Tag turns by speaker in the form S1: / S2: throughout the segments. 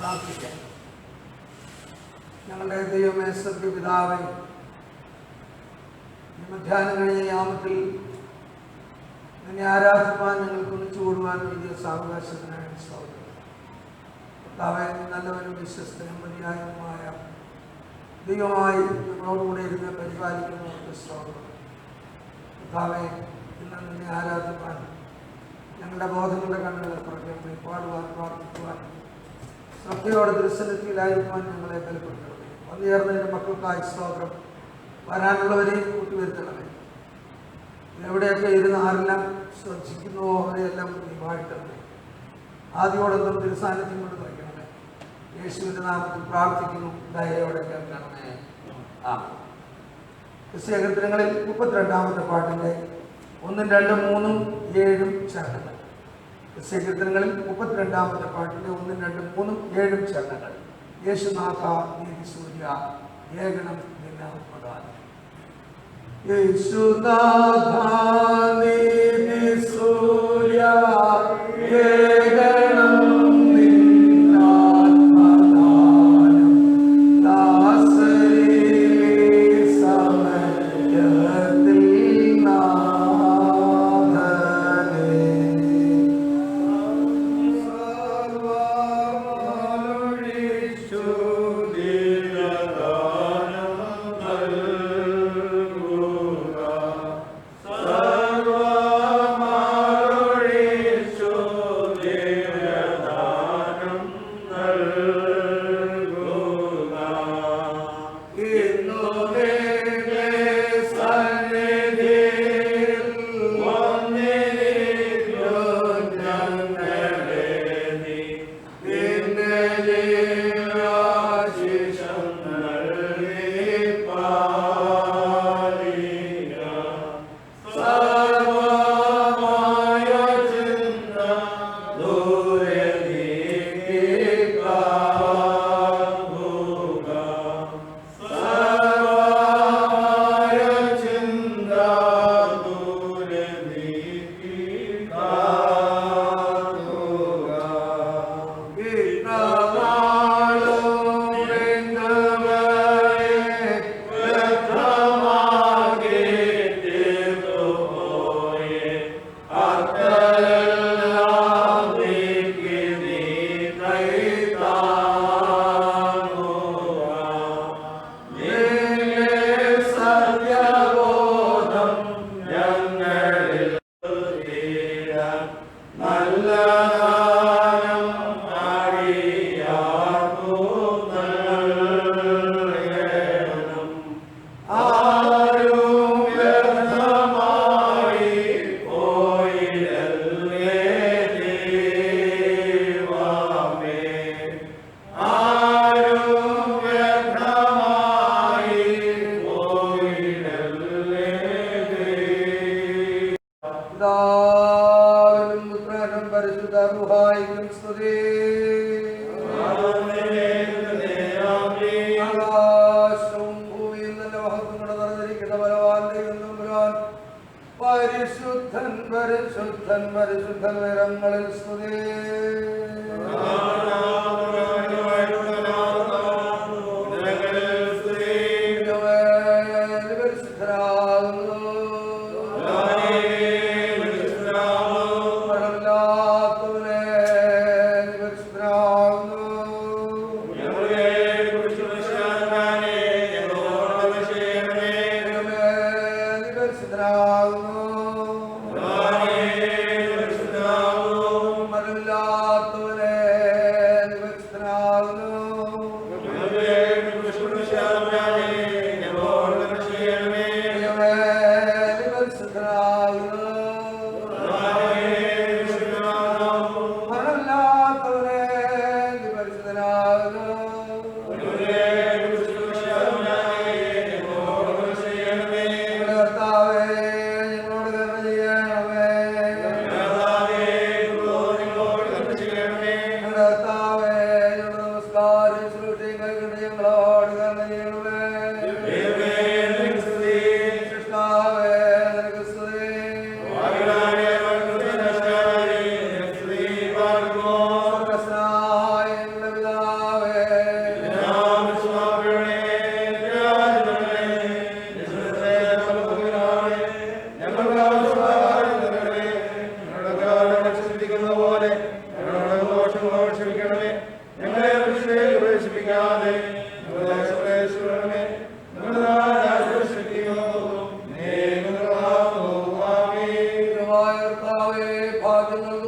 S1: പ്രാർത്ഥിക്കാം. ഞങ്ങളുടെ ദൈവമേ, സ്വർഗ്ഗപിതാവേ, മധ്യാഹ്നം കഴിഞ്ഞ യാമത്തിൽ നിന്നെ ആരാധിപ്പാൻ ഞങ്ങൾക്ക് ഒന്നിച്ചു കൂടുവാൻ വലിയ സാവകാശത്തിനായി സ്തോത്രം. കർത്താവേ, നല്ലവനും വിശ്വസ്തനും മതിയായതുമായ ദൈവമായി നമ്മളോടുകൂടെ ഇരുന്ന് പരിപാലിക്കുന്നവർക്ക് സ്തോത്രം. കർത്താവേ, ഇന്ന് നിന്നെ ആരാധിപ്പാൻ ഞങ്ങളുടെ ബോധങ്ങളുടെ കണ്ണുകൾ തുറക്കണമേ. പാടുവാൻ, പ്രാർത്ഥിക്കുവാൻ, ശ്രദ്ധയോടെ ദൃശ്യത്തിലായിരിക്കാൻ ഞങ്ങളെ ബലപ്പെടുത്തണമേ. വന്നുചേർന്നതിൻ്റെ മക്കൾക്കായി സ്തോത്രം. വരാനുള്ളവരെയും കൂട്ടിവരുത്തണമേ. എവിടെയൊക്കെ ഇരുന്ന് ആരെല്ലാം ശ്രദ്ധിക്കുന്നുവോ അവരെയെല്ലാം നീ വാഴ്ത്തണമേ. ആദ്യോടൊന്നും തിരുസാന്നിധ്യം കൊണ്ട് നിറയ്ക്കണമേ. യേശുവിൻ്റെ നാമത്തിൽ പ്രാർത്ഥിക്കുന്നു, ദയയോടെ കേൾക്കണമേ. ക്രിസ്തീയകീർത്തനങ്ങളിൽ 32-ാമത്തെ പാട്ടിൻ്റെ 1, 2, 3, 7 ചരണങ്ങൾ. ക്രിസ്തീയകീർത്തനങ്ങളിൽ 32-ാമത്തെ പാട്ടിൻ്റെ 1, 2, 3, 7 ചരണങ്ങൾ. യേശുനാഥ നീതി സൂര്യ ഏകണം നിന്നാമതാണ്. യേശുനാഥ നീതി സൂര്യ ഏകണം
S2: ും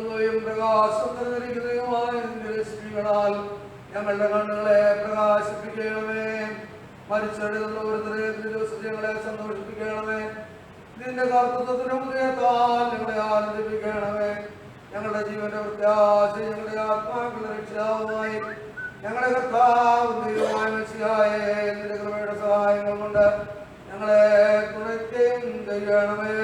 S1: ഒഴുകുകയും പ്രകാശം നിറഞ്ഞിരിക്കുന്നതുമായ നിന്റെ രശ്മികളാൽ ഞങ്ങളുടെ കണ്ണുകളെ പ്രകാശിപ്പിക്കണമേ. മരിച്ചെടുക്കുന്ന ഓരോരുത്തരെ ദിവസം ഞങ്ങളെ സന്തോഷിപ്പിക്കണമേ. നിന്റെ കർത്തൃത്വത്തിന്റെ ഹൃദയത്താൽ ഞങ്ങളെ ആനന്ദിപ്പിക്കണമേ. ഞങ്ങളുടെ ജീവന്റെ പ്രത്യാശ ഞങ്ങളുടെ ആത്മാക്കളുടെ രക്ഷിതാവുമായി ഞങ്ങളുടെ കർത്താവും ദൈവമായ മെസ്സിഹായേ, നിന്റെ കൃപയുടെ സഹായങ്ങൾ കൊണ്ട് ഞങ്ങളെ തുണയ്ക്കുകയും ചെയ്യണമേ.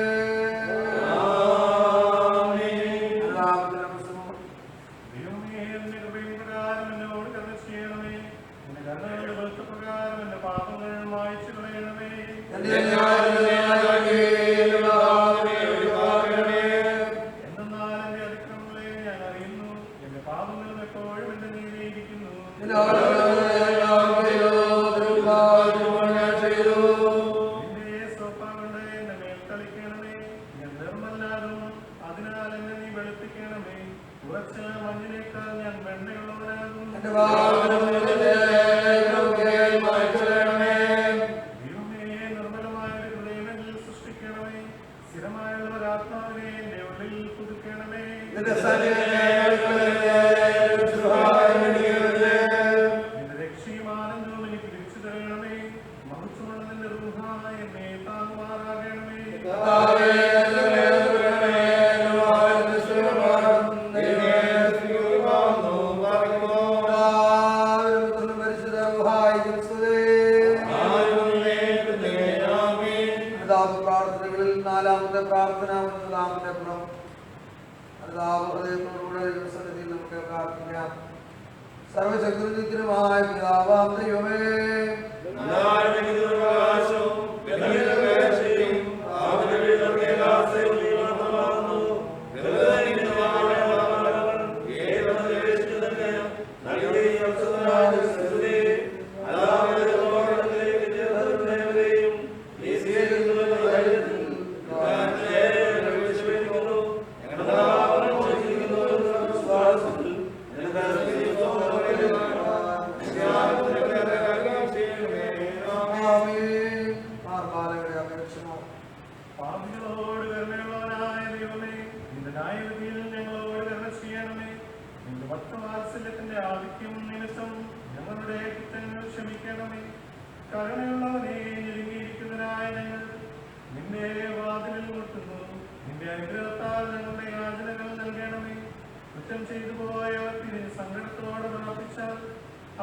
S1: സർവശക്തനുമായ പിതാവാം ദൈവമേ,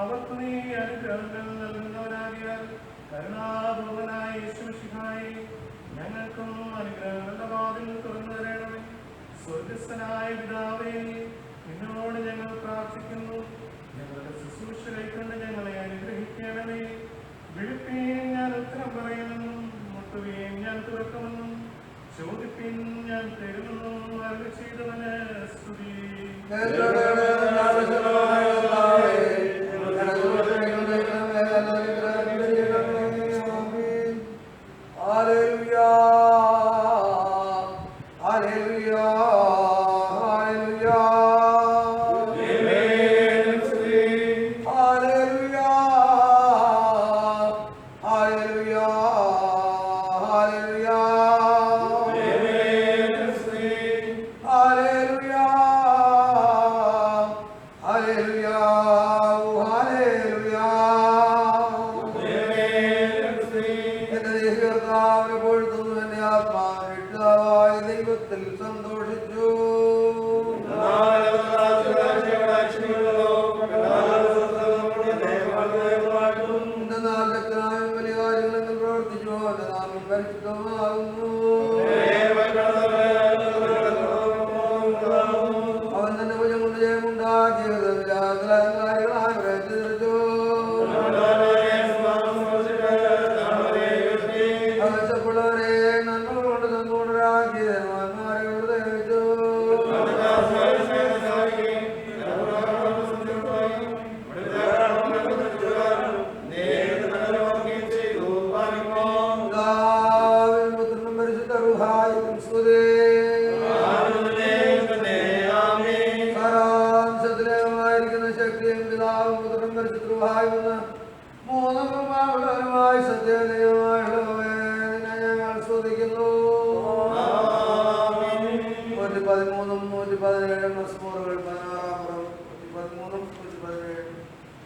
S1: അവർക്ക് നീ അനുഗ്രഹങ്ങൾ നൽകുന്നവനാകിയാൽ കരുണാപൂർവനായ യേശുമിശിഹായേ, ഞങ്ങൾക്കും അനുഗ്രഹങ്ങളുടെ വാതിൽ തുറന്നു തരണമേ. സ്വർഗസ്ഥനായ പിതാവേ, നിന്നോട് ഞങ്ങൾ പ്രാർത്ഥിക്കുന്നു. ഞങ്ങളുടെ ശുശ്രൂഷ കൈക്കൊണ്ട് ഞങ്ങളെ അനുഗ്രഹിക്കണമേ. വിളിപ്പീൻ, ഞാൻ ഉത്തരം പറയുമെന്നും മുട്ടുകയും ഞാൻ തുറക്കുമെന്നും ചോദിപ്പിൻ, ഞാൻ തരുമെന്നും അരുളി ചെയ്തവന് സ്തുതി.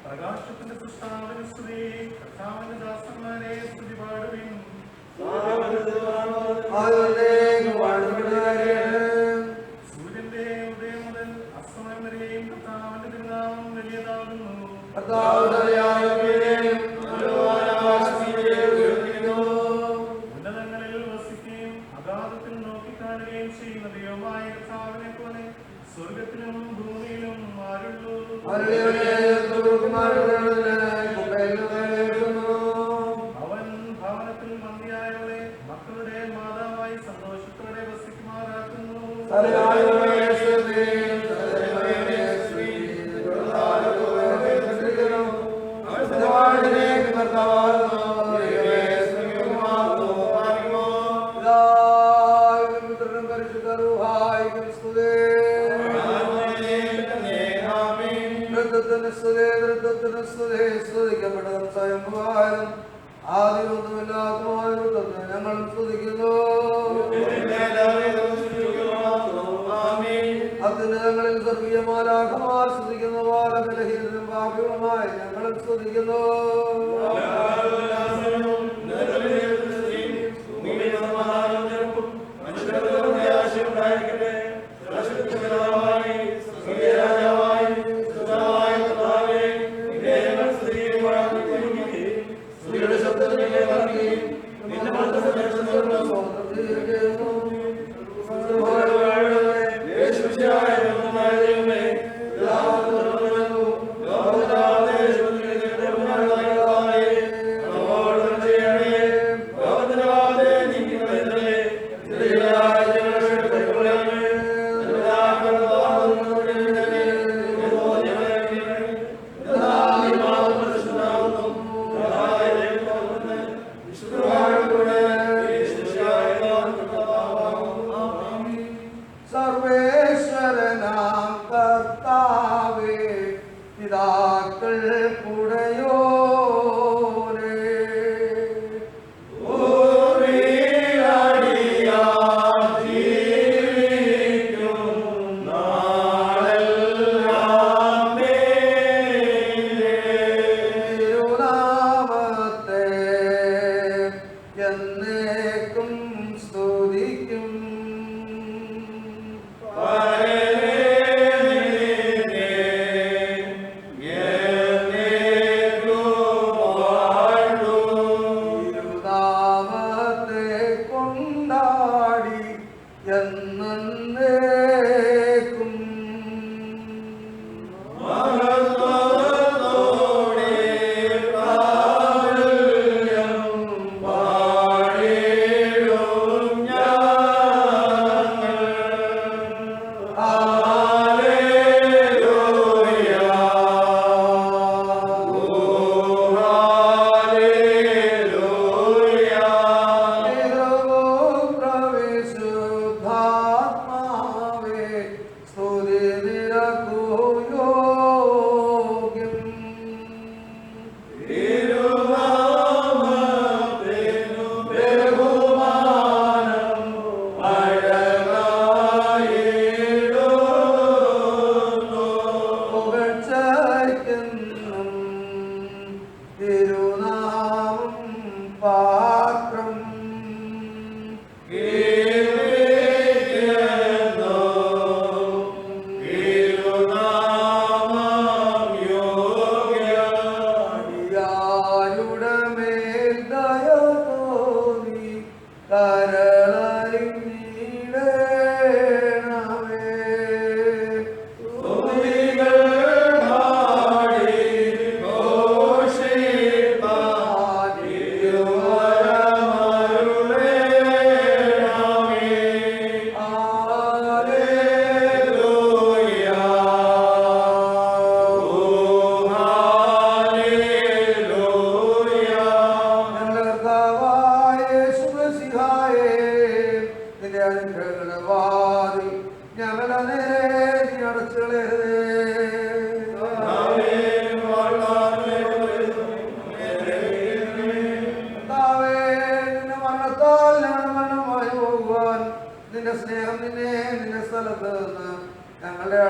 S1: പ്രകാശത്തിന്റെ സൃഷ്ടാവിന് സ്തുതി, കർത്താവിന്റെ ദാസന്മാരെ സ്തുതി പാടുവിൻ. സൂര്യന്റെ ഉദയം മുതൽ അസ്തമയം വരെയും കർത്താവിന്റെ തിരുനാമം വലിയതാകുന്നു. ഉന്നതങ്ങളിൽ വസിക്കുകയും അഗാധത്തിൽ നോക്കിക്കാണുകയും ചെയ്യുന്ന ദൈവമായ കർത്താവിനെ പോലെ സ്വർഗത്തിലും ഭൂമിയിലും ആരുള്ളൂ. അവൻ ഭവനത്തിൽ മന്ദിയായവളെ മക്കളുടെ മാതാവായി സന്തോഷത്തോടെ വസിക്കുമാറാക്കുന്നു.
S2: സ്തുതിക്കപ്പെട്ടതും സ്വയംഭൂവായതും ആദ്യമൊന്നുമില്ലാത്തതുമായ ഞങ്ങൾ സ്തുതിക്കുന്നു. അത്യുന്നതങ്ങളിൽ സ്വർഗീയ മാലാഖമാർ സ്തുതിക്കുന്ന പോലെ ബലഹീനരും പാപികളുമായി ഞങ്ങൾ സ്തുതിക്കുന്നു.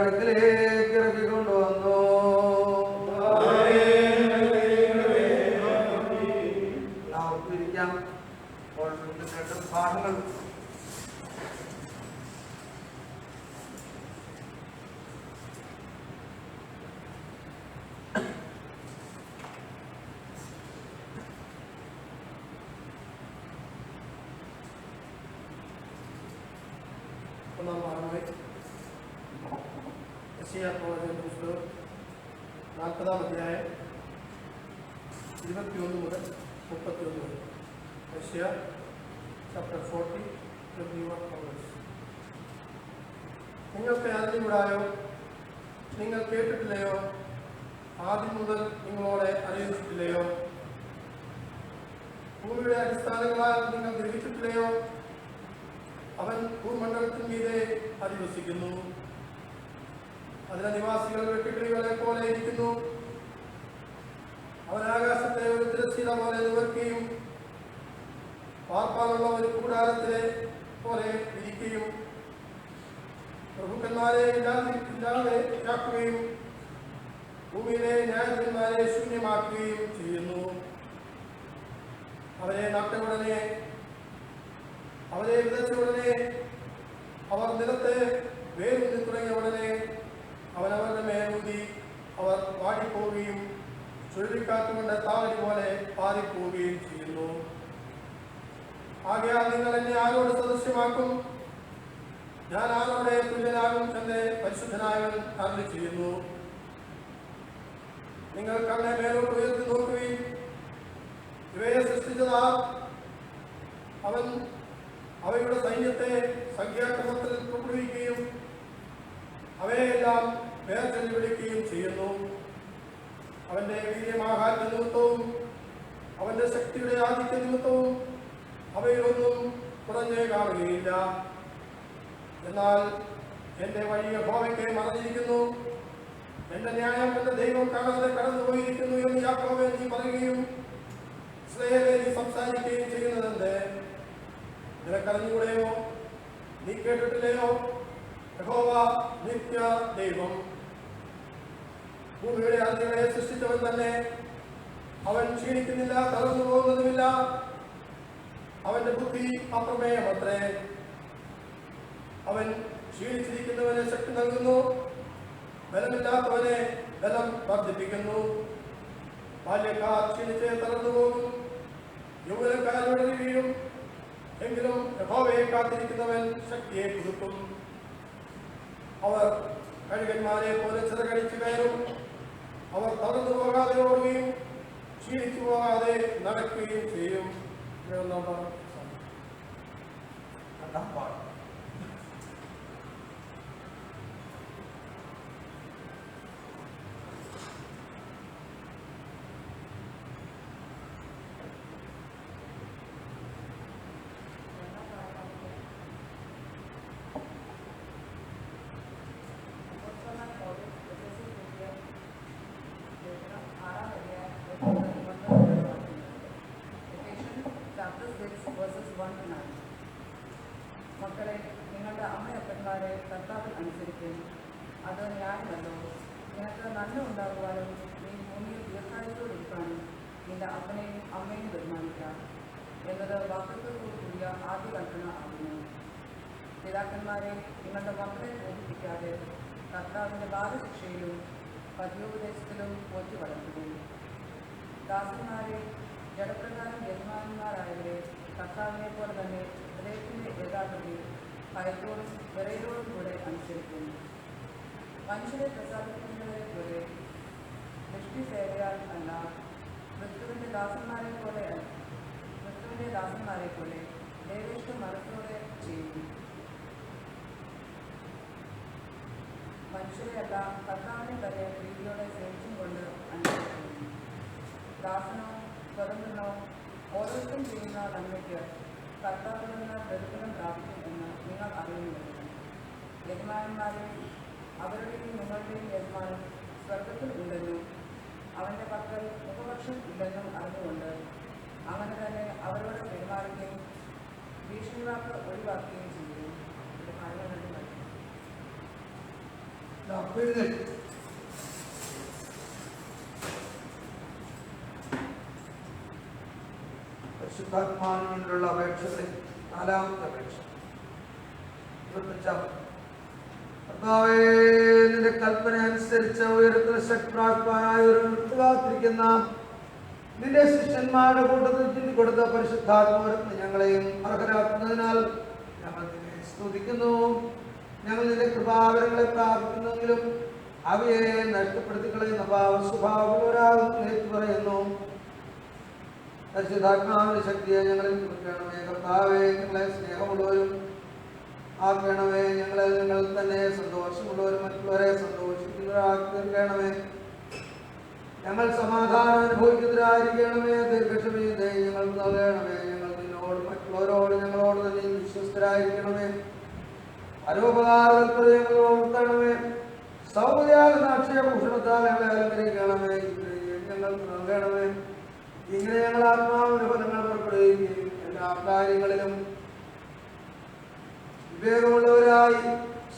S2: അടുക്കിലേക്ക് ഇറക്കിക്കൊണ്ടുവന്നു. എല്ലാവർക്കും ഇരിക്കാം. ഭാഗങ്ങൾ ഒന്നാം ഭാഗമായി യെശയ്യാപ്രവാചകന്റെ പുസ്തകം 40-ാം അധ്യായം 21 മുതൽ 31 വരെ. യെശയ്യാ chapter 40, 21 onwards. നിങ്ങൾക്ക് അറിഞ്ഞുകൂടായോ? നിങ്ങൾ കേട്ടിട്ടില്ലയോ? ആദ്യം മുതൽ നിങ്ങളോട് അറിയിച്ചിട്ടില്ലയോ? ഭൂമിയുടെ അടിസ്ഥാനങ്ങളാൽ നിങ്ങൾ ഗ്രഹിച്ചിട്ടില്ലയോ? അവൻ ഭൂമണ്ഡലത്തിന് മീതെ അധിവസിക്കുന്നു. അതിലെ നിവാസികൾ വെട്ടുകിളികളെ പോലെ ഇരിക്കുന്നു. അവൻ ആകാശത്തെ ഒരു തിരശ്ശീല പോലെ നിവർക്കുകയും പാർപ്പാനുള്ള ഒരു കൂടാരത്തിലെ പോലെ ഇരിക്കുകയും പ്രഭുക്കന്മാരെ ഇല്ലാതെയാക്കുകയും ഭൂമിയിലെ ന്യായാധിപന്മാരെ ശൂന്യമാക്കുകയും ചെയ്യുന്നു. അവരെ നട്ട ഉടനെ, അവരെ വിതച്ച ഉടനെ, അവർ നിലത്തെ വേരൂന്നി തുടങ്ങിയ ഉടനെ അവനവരുടെ മേലൂന്തി അവർ വാടിപ്പോവുകയും ചുഴലിക്കാറ്റുകൊണ്ട് താവടി പോലെ പാറിപ്പോവുകയും ചെയ്യുന്നു. ആകയാൽ നിങ്ങൾ എന്നെ ആരോട് സദൃശ്യമാക്കും? ഞാൻ ആരോടെ തുല്യനാകും എന്ന് പരിശുദ്ധനായവൻ അരുളി ചെയ്യുന്നു. നിങ്ങൾ കണ്ണെ മേലോട്ട് ഉയർത്തി നോക്കുകയും ഇവയെ സൃഷ്ടിച്ചതാ അവൻ അവയുടെ സൈന്യത്തെ സംഖ്യാക്രമത്തിൽ പുറപ്പെടുവിക്കുകയും അവയെല്ലാം വേർചൊല്ലി വിളിക്കുകയും ചെയ്യുന്നു. അവന്റെ വീര്യമാഹാത്മ്യ നിമിത്തവും അവന്റെ ശക്തിയുടെ ആധിക്യ നിമിത്തവും അവയിലൊന്നും കുറഞ്ഞേ കാണുകയില്ല. എന്നാൽ എന്റെ വഴി യഹോവയ്ക്ക് മറഞ്ഞിരിക്കുന്നു, എന്റെ ന്യായം എന്റെ ദൈവം കാണാതെ കടന്നുപോയിരിക്കുന്നു എന്ന് യാക്കോബേ നീ പറയുകയും ഇസ്രായേലേ നീ സംസാരിക്കുകയും ചെയ്യുന്നതെന്ത്? നിനക്കറിഞ്ഞുകൂടെയോ? നീ കേട്ടിട്ടില്ലയോ? യഹോവ നിത്യ ദൈവം, ഭൂമിയുടെ അതിരുകളെ സൃഷ്ടിച്ചവൻ തന്നെ. അവൻ ക്ഷീണിക്കുന്നില്ല, തളർന്നു പോകുന്നതുമില്ല. അവന്റെ ബുദ്ധി അപ്രമേയമത്രേ. അവൻ ക്ഷീണിച്ചിരിക്കുന്നവന് ശക്തി നൽകുന്നു, ബലമില്ലാത്തവനെ ബലം വർദ്ധിപ്പിക്കുന്നു. ബാല്യക്കാർ ക്ഷീണിച്ച് തളർന്നു പോകും, യൗവനക്കാർ വിടറി വീഴും. എങ്കിലും യഹോവയെ കാത്തിരിക്കുന്നവൻ ശക്തിയെ പുതുക്കും. അവർ കഴുകന്മാരെ പോലെ ചിറകടിച്ചു കയറും. അവർ തളർന്നു പോകാതെ ഓടുകയും ക്ഷീണിച്ചു പോകാതെ നടക്കുകയും ചെയ്യും.
S3: മക്കളെ, നിങ്ങളുടെ അമ്മയപ്പന്മാരെ കർത്താവിൽ അനുസരിക്കും. അത് ന്യായമല്ലോ. നിനക്ക് നന്മ ഉണ്ടാകുവാനും നീ ഭൂമിയിൽ ദീർഘായുസോടിരിക്കാനും നിന്റെ അപ്പനെയും അമ്മയും ബഹുമാനിക്കാം എന്നത് വാക്തത്വത്തോടു കൂടിയ ആദ്യ കൽപ്പന ആകുന്നു. പിതാക്കന്മാരെ, നിങ്ങളുടെ മക്കളെ ബോധിപ്പിക്കാതെ കർത്താവിൻ്റെ ബാലശിക്ഷയിലും പദ്യോപദേശത്തിലും പോറ്റി വളർത്തുകയും. ദാസന്മാരെ, ജഡപ്രകാരം യജമാനന്മാരായവരെ കർത്താവിനെ പോലെ തന്നെ ഹൃദയത്തിൻ്റെ ഏകാഗ്രതയിൽ ഭയത്തോടും വിറയലോടും കൂടെ അനുസരിക്കുന്നു. മനുഷ്യരെ പ്രസാദിക്കുന്നവരെ പോലെ ദൃഷ്ടി സേവയാൽ അല്ല, ക്രിസ്തുവിൻ്റെ ദാസന്മാരെ പോലെ ദേവേഷ്ട മനത്തോടെ ചെയ്യുന്നു. മനുഷ്യരെയല്ല, കർത്താവിനെ തന്നെ പ്രീതിയോടെ സേവിച്ചും കൊണ്ട് അനുസരിക്കുന്നു. ദാസനോ സ്വതന്ത്രനോ ഓരോരുത്തരും ചെയ്യുന്ന നന്മയ്ക്ക് കർത്താവിൽ നിന്ന് പ്രതിഫലം പ്രാപിക്കും എന്ന് നിങ്ങൾ അറിയുന്നുണ്ട്. യജമാനന്മാരെ, അവരുടെയും നിങ്ങളുടെയും യജമാനൻ സ്വർഗത്തിൽ ഉണ്ടെന്നും അവൻ്റെ പക്കൽ മുഖപക്ഷം ഇല്ലെന്നും അറിഞ്ഞുകൊണ്ട് അങ്ങനെ തന്നെ അവരോട് പെരുമാറുകയും ഭീഷണിവാക്ക് ഒഴിവാക്കുകയും ചെയ്യും. ഇത്
S4: പരിശുദ്ധാത്മാവിന് വേണ്ടിയുള്ള അപേക്ഷകളിൽ നാലാമത്തെ അപേക്ഷ 25. കർത്താവേ, നിന്റെ കൽപ്പന അനുസരിച്ച് ഉയരത്തിൽ ശക്തരായ ഒരു കാത്തിരിക്കുന്ന നിന്റെ ശിഷ്യന്മാരുടെ കൂട്ടത്തിൽ ചിന്തിക്കൊടുത്ത പരിശുദ്ധാത്മാവിന് ഞങ്ങളെയും അർഹരാക്കുന്നതിനാൽ ഞങ്ങൾ നിന്നെ സ്തുതിക്കുന്നു. ഞങ്ങൾ നിന്റെ കൃപാവരങ്ങളെ പ്രാപിക്കുന്നെങ്കിലും അവയെ നഷ്ടപ്പെടുത്തി കളയുന്ന സ്വഭാവമുള്ളവരാകുന്നു ഏറ്റു പറയുന്നു. പരിശുദ്ധാത്മാവിന്റെ ശക്തിയെ ഞങ്ങളിൽ കൊടുക്കണമേ. കർത്താവേ, ഞങ്ങളെ സ്നേഹമുള്ളവരും ആക്കണമേ. ഞങ്ങളെ ഞങ്ങൾ തന്നെ സന്തോഷമുള്ളവരും മറ്റുള്ളവരെ സന്തോഷിക്കുന്നവരാക്കി തീർക്കണമേ. ഞങ്ങൾ സമാധാനം അനുഭവിക്കുന്നവരായിരിക്കണമേ. ദീർഘക്ഷമീതേ ഞങ്ങൾക്ക് നൽകണമേ. ഞങ്ങൾ നിന്നോട് മറ്റുള്ളവരോട് ഞങ്ങളോട് തന്നെ വിശ്വസ്തരായിരിക്കണമേ. പരോപകാരത്തിൽ ഞങ്ങൾ ഓർത്തണമേ. സൗകര്യാകുന്ന അക്ഷയഭൂഷണത്താൽ ഞങ്ങളെ അലങ്കരിക്കണമേ. ഞങ്ങൾക്ക് നൽകണമേ. ഇങ്ങനെ ഞങ്ങൾ ആത്മാവിന്റെ ഫലങ്ങൾ പുറപ്പെടുകയും എല്ലാ കാര്യങ്ങളിലും വിവേകമുള്ളവരായി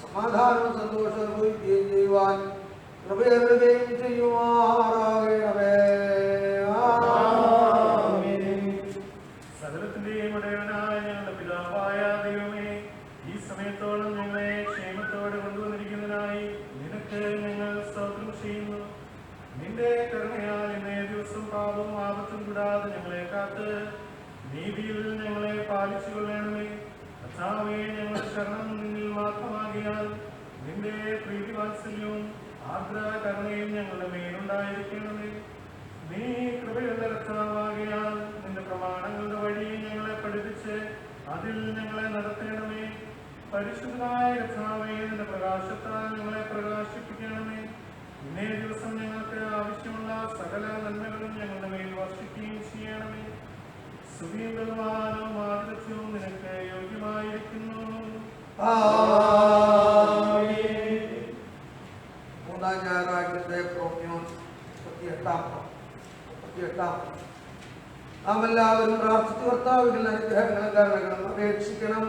S4: സമാധാനവും സന്തോഷം അനുഭവിക്കുകയും ചെയ്യുവാൻ കൃപയരുകയും ചെയ്യുമാറാകണമേ.
S1: സകലത്തിന്റെയും ഉടയവനായ ഞങ്ങളുടെ പിതാവായ ദൈവമേ, ഈ സമയത്തോളം ഞങ്ങളെ ക്ഷേമത്തോടെ കൊണ്ടുവന്നിരിക്കുന്നതിനായി നിനക്ക് ഞങ്ങൾ സ്തോത്രം ചെയ്യുന്നു. നിന്റെ കരുണയാൽ ഇന്നേ ദിവസം പാപവും ആപത്തും കൂടാതെ ഞങ്ങളെ കാത്ത് നീതിയിൽ ഞങ്ങളെ പാലിച്ചു കൊള്ളണമേ. കർത്താവേ, ഞങ്ങളുടെ ശരണം നിന്നിൽ മാത്രമാകിയാൽ നിന്റെ പ്രീതിവാത്സല്യവും ആർദ്ര കരുണയും ഞങ്ങളുടെ മേലുണ്ടായിരിക്കണമേ. നീ കൃപയുള്ള കർത്താവാകിയാൽ നിന്റെ പ്രമാണങ്ങളുടെ വഴി ഞങ്ങളെ പഠിപ്പിച്ച് അതിൽ ഞങ്ങളെ നടത്തണമേ. പരിശുദ്ധമായ കർത്താവേ, നിന്റെ പ്രകാശത്താൽ ഞങ്ങളെ പ്രകാശിപ്പിക്കണമേ. ഇന്നേ ദിവസം ഞങ്ങൾക്ക് ആവശ്യമുള്ള സകല നന്മകളും ഞങ്ങളുടെ മേൽ വർഷിക്കുകയും ചെയ്യണമേ. സ്തുതിയും ബഹുമാനവും ആദരവും നിനക്ക് യോഗ്യമായിരിക്കുന്നു.
S4: മൂന്നാം ഞായറാഴ്ചത്തെ പ്രോഗ്രാം 38. നാം എല്ലാവരും പ്രാർത്ഥിച്ചു കർത്താവിൽ അനുഗ്രഹങ്ങളും കാരണങ്ങളും അപേക്ഷിക്കണം.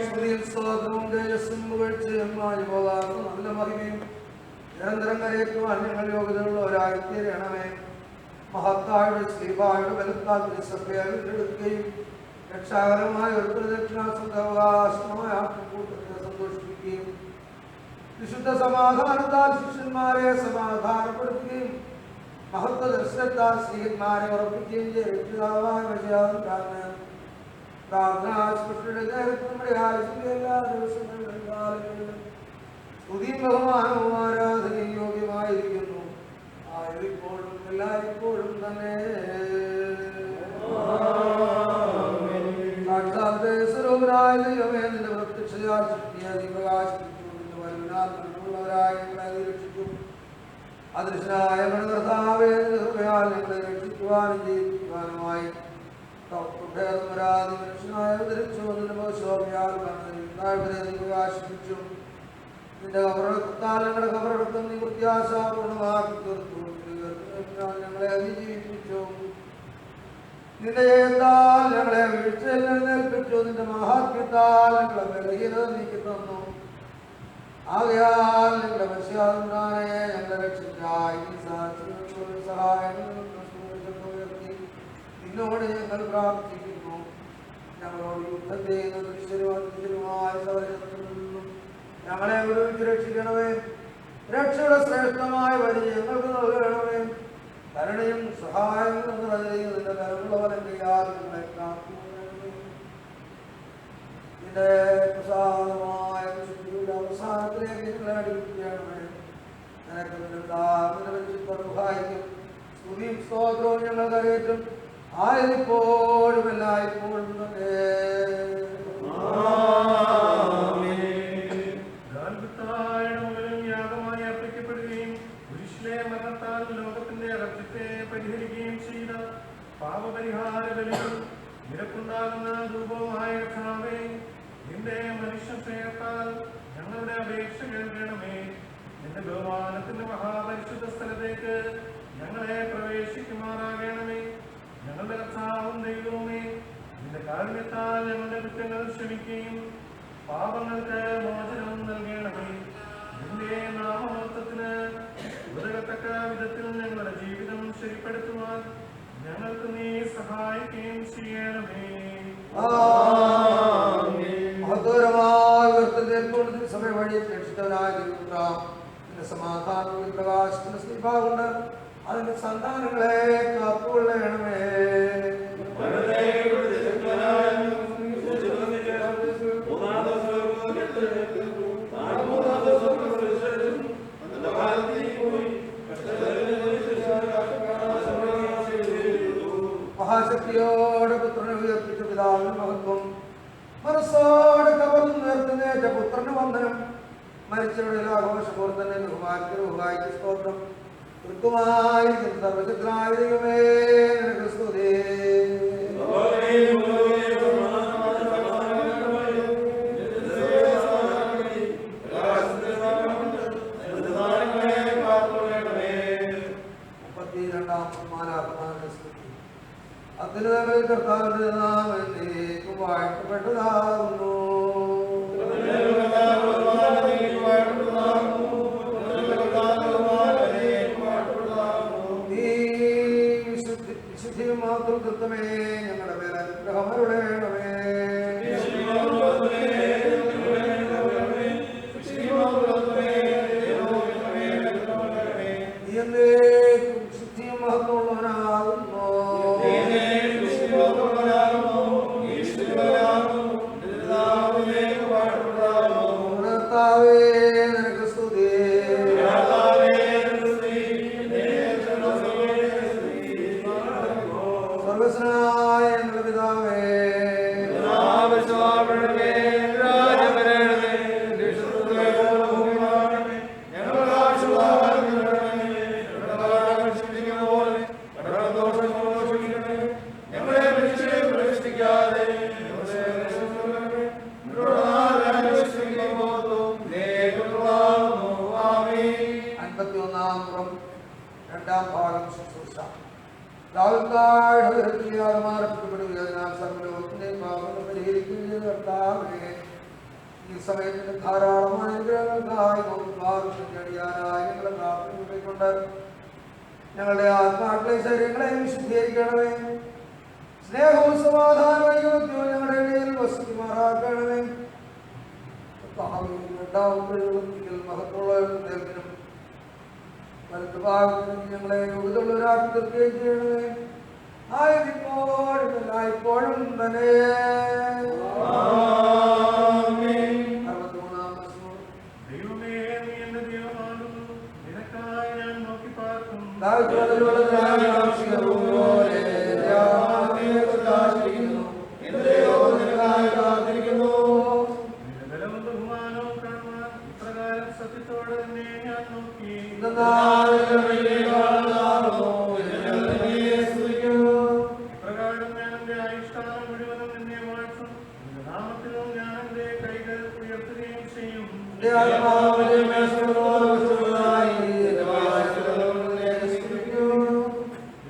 S4: സ്തുതിയും സ്തോത്രവും തേജസ്സും പുകഴ്ചയും മാഞ്ഞുപോകാത്ത നല്ല മഹിമയും നിരന്തരം കരയേറ്റുവാൻ ഞങ്ങൾ യോഗ്യതയുള്ളവരായി തീരണമേ. മഹത്തായുടെ ശ്രീഭായുടെ ബലത്താൽ സഭയെ വീണ്ടെടുക്കുകയും രക്ഷാകരമായ ഒരു പ്രദക്ഷിണാവകാശമായ കൂട്ടത്തെ സന്തോഷിപ്പിക്കുകയും വിശുദ്ധ സമാധാനത്താൽ ശിഷ്യന്മാരെ സമാധാനപ്പെടുത്തുകയും മഹത്വ ദർശനത്താൽ സ്ത്രീഹന്മാരെ ഉറപ്പിക്കുകയും ചെയ്താവാൻ പ്രാർത്ഥനാസ്പൃഷ്ടിയുടെ നേരത്തെ നമ്മുടെ ആവശ്യത്തിന്റെ എല്ലാ ദിവസങ്ങളിലും കാലങ്ങളിലും സ്തുതിയും ബഹുമാനവും ആരാധനയും യോഗ്യമായിരിക്കുന്നു. ആയിരിപ്പോഴും എല്ലായ്പ്പോഴും തന്നെ. സ്വരൂപനായ ദൈവമേ, നിന്റെ പ്രത്യക്ഷതയാൽ ശക്തിയെ നീ പ്രകാശിപ്പിച്ചു. നിന്റെ വലുവിനാൽ മറ്റുള്ളവരായി ഞങ്ങളെ നീ രക്ഷിച്ചു. അദൃശ്യനായ കർത്താവേ, നിന്റെ കൃപയാൽ ഞങ്ങളെ രക്ഷിക്കുവാനും ജീവിക്കുവാനുമായി മനുഷ്യനായ അവതരിച്ചു. നിന്റെ ശോഭയാൽ താഴ്വരെ നീ പ്രകാശിപ്പിച്ചു. നിന്റെ കബറെടുത്താൽ ഞങ്ങളുടെ കബറെടുത്തും നീ പ്രത്യാശാപൂർണമാക്കി തീർത്തു. ഞങ്ങളെ അതിജീവിപ്പിച്ചു. നിന്റെ ജയത്താൽ ഞങ്ങളെ വീഴ്ചയിൽ എഴുന്നേൽപ്പിച്ചു. നിന്റെ മഹാത്മ്യത്താൽ ഞങ്ങളെ ബലഹീനത നീക്കി തന്നു. ആകയാൽ ഞങ്ങളുടെ മനുഷ്യാത്മാനെ ഞങ്ങളെ രക്ഷിക്കായി സഹായങ്ങൾ ഉയർത്തി നിന്നോട് ഞങ്ങൾ പ്രാർത്ഥിക്കുന്നു. ഞങ്ങളോട് യുദ്ധം ചെയ്യുന്ന ദൃശ്യരുമായ സൗരത്തിൽ നിന്നും ഞങ്ങളെ വിടുവിച്ച് രക്ഷിക്കണമേ. രക്ഷയുടെ ശ്രേഷ്ഠമായ വഴി ഞങ്ങൾക്ക് നൽകണമേ. കരുണയും സഹായങ്ങളും നിന്റെ കരമുള്ളവരെ ചെയ്യാതെ ഞങ്ങളെ പ്രാർത്ഥിക്കണമേ. നിന്റെ പ്രസാദമായ വിശുദ്ധിയുടെ അവസാനത്തിലേക്ക് ഞങ്ങളെ അടുപ്പിക്കണമേ. നിനക്ക് സഹായിക്കും. സ്തുതിയും സ്തോത്രവും ഞങ്ങൾ കരയേറ്റും. ആയതിപ്പോഴും എല്ലായ്പ്പോഴും തന്നെ.
S1: യാഗമായി അർപ്പിക്കപ്പെടുകയും പുരുഷനെ മരണത്താൽ ലോകത്തിന്റെ അകത്യത്തെ പരിഹരിക്കുകയും ചെയ്ത പാപപരിഹാര ബലിയും നിരക്കുണ്ടാകുന്ന ധൂപവുമായ കർത്താവേ, നിന്റെ മനുഷ്യ സ്നേഹത്താൽ ഞങ്ങളുടെ അപേക്ഷ കേൾക്കണമേ. നിന്റെ ബഹുമാനത്തിന്റെ മഹാപരിശുദ്ധ സ്ഥലത്തേക്ക് ഞങ്ങളെ പ്രവേശിക്കുമാറാകണമേ. ഞങ്ങളുടെ കർത്താവും ദൈവവുമേ, നിന്റെ കാരുണ്യത്താൽ ഞങ്ങളുടെ കുറ്റങ്ങൾ ക്ഷമിക്കുകയും പാപങ്ങൾക്ക് മോചനവും നൽകണമേ. നിന്റെ നാമമഹത്വത്തിന് ഉതകത്തക്ക വിധത്തിൽ ഞങ്ങളുടെ ജീവിതം ശരിപ്പെടുത്തുവാൻ ഞങ്ങൾക്ക് നീ സഹായിക്കുകയും ചെയ്യണമേ.
S4: മഹത്വരമായ ഉയർത്തൽ സമയ വഴി രക്ഷിതവനായ സമാധാന പ്രകാശത്തിന്റെ സ്നേഹമുണ്ട്. അതിന്റെ സന്താനങ്ങളെ കാത്തുകൊള്ളണമേ. മഹാശക്തിയോടെ പുത്രനെ ഉയർപ്പിച്ച പിതാവിന് മഹത്വം. മനസ്സോടെ കവർന്നുയർത്തുന്നേറ്റ പുത്രന് വന്ദനം. മരിച്ചവരുടെ ആഘോഷപൂർത്തന്നെ ബഹുമാനത്തിനുമായി സ്തോത്രം. കൃത്യമായി സർവശക്തനായ ദൈവമേ നിനക്ക് സ്തുതി. അത്യുന്നതങ്ങളിൽ കർത്താവിന്റെ നാമം വാഴ്ത്തപ്പെട്ടതാകുന്നു. വിശുദ്ധിയും മാത്രം കൃത്യമേ ഞങ്ങളുടെ മേൽ അനുഗ്രഹമരുളേണമേ. വിശുദ്ധിയും മഹത്വമുള്ളവനാകുന്നു. നിനക്ക് സ്തുതി. സർവസ്വനായ ഞങ്ങളുടെ പിതാവേ, രണ്ടാം ഭാഗം ശുശ്രൂഷ. ഈ സമയത്തിന് ധാരാളമായ അനുഗ്രഹങ്ങൾക്കായി ഞങ്ങളെ പ്രാർത്ഥനകൊണ്ട് ഞങ്ങളുടെ ആത്മാക്കളെ ശരീരങ്ങളെ വിശുദ്ധീകരിക്കണമേ. സ്നേഹവും സമാധാനവും ഐക്യവും ഞങ്ങളുടെ ഇടയിൽ വസിക്കുമാറാക്കണമേ. മഹത്വമുള്ള വലത്തുഭാഗത്തിന് ഞങ്ങളെ യോഗ്യതയുള്ളവരാക്കി തീർക്കുകയും ചെയ്യണമേ. ആയതിപ്പോഴും എല്ലായ്പ്പോഴും തന്നെ.
S1: ദൈവമേ, നീ എന്റെ ദൈവമാകുന്നു. നിനക്കായി ഞാൻ നോക്കി പാർക്കും. ബലവും ബഹുമാനവും കാണുവാൻ ഇപ്രകാരം സത്യത്തോടെ തന്നെ ഞാൻ നോക്കി. ഇപ്രകാരം ഞാൻ എന്റെ ആയുഷ്കാലം മുഴുവനും നിന്നെ വാഴ്ത്തും. നിന്റെ നാമത്തിലും ഞാൻ എന്റെ കൈകൾ ഉയർത്തുകയും ചെയ്യും.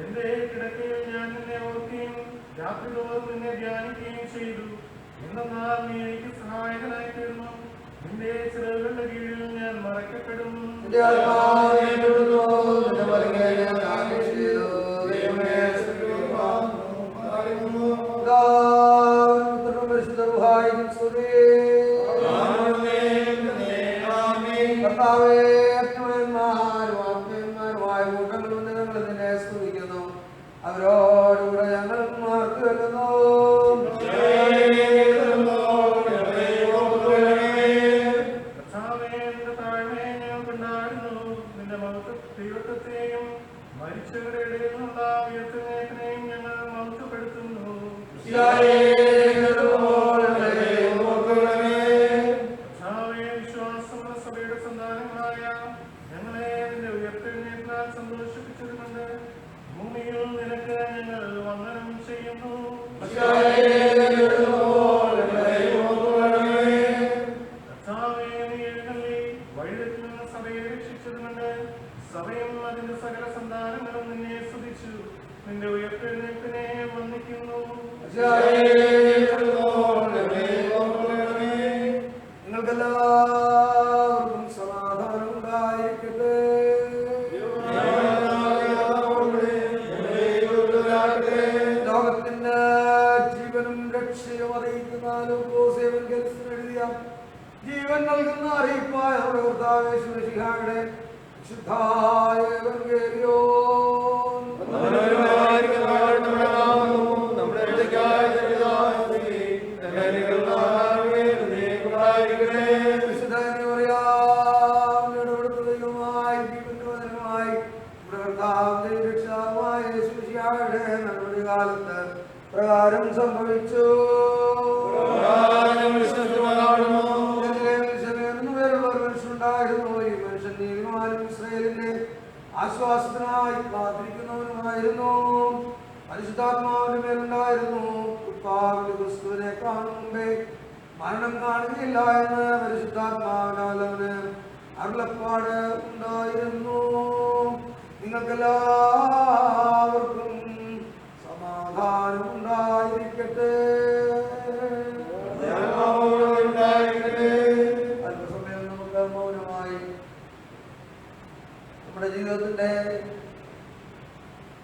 S1: എന്റെ കിടക്കയിൽ ഞാൻ നിന്നെ ഓർക്കുകയും രാത്രിതോറും നിന്നെ ധ്യാനിക്കുകയും ചെയ്തു. എന്നാൽ നീ എനിക്ക് സഹായകനായി തീർന്നു. നിന്റെ ചിറകുകളുടെ കീഴിൽ ഞാൻ മറയ്ക്കപ്പെടും.
S4: അവരോടുകൂടെ ഞങ്ങൾ മാർക്ക് വെക്കുന്നു.
S1: കർത്താവേ, നിന്റെ താഴ്മയെ ഞാൻ കൊണ്ടാടുന്നു. നിന്റെ മഹത്വത്തെ
S4: നിങ്ങൾക്കെല്ലാവർക്കും സമാധാനം ഉണ്ടായിരിക്കട്ടെ. ലോകത്തിന് ജീവനും രക്ഷയും അറിയിക്കുന്ന എഴുതിയ ജീവൻ നൽകുന്ന അറിയിപ്പായ നമ്മുടെ കർത്താവേ മിശിഹായുടെ വിശുദ്ധായ എവങ്കേലിയോൻ കാലത്ത് പ്രകാരം സംഭവിച്ചു. മനുഷ്യനുണ്ടായിരുന്നു. ഈ മനുഷ്യൻ നീതിമാനും ഇസ്രായേലിന്റെ ആശ്വാസത്തിനായി കാത്തിരിക്കുന്നവനുമായിരുന്നു. പരിശുദ്ധാത്മാവിന്റെ മേലുണ്ടായിരുന്നു. ക്രിസ്തുവിനെ കാണും മുമ്പേ മരണം കാണുകയില്ല എന്ന് പരിശുദ്ധാത്മാവിനാൽ അവന് അരുളപ്പാട് ഉണ്ടായിരുന്നു. നിങ്ങൾക്കെല്ലാവർക്കും സമാധാനം ഉണ്ടായിരിക്കട്ടെ. അല്പസമയം നമുക്ക് മൗനമായി നമ്മുടെ ജീവിതത്തിന്റെ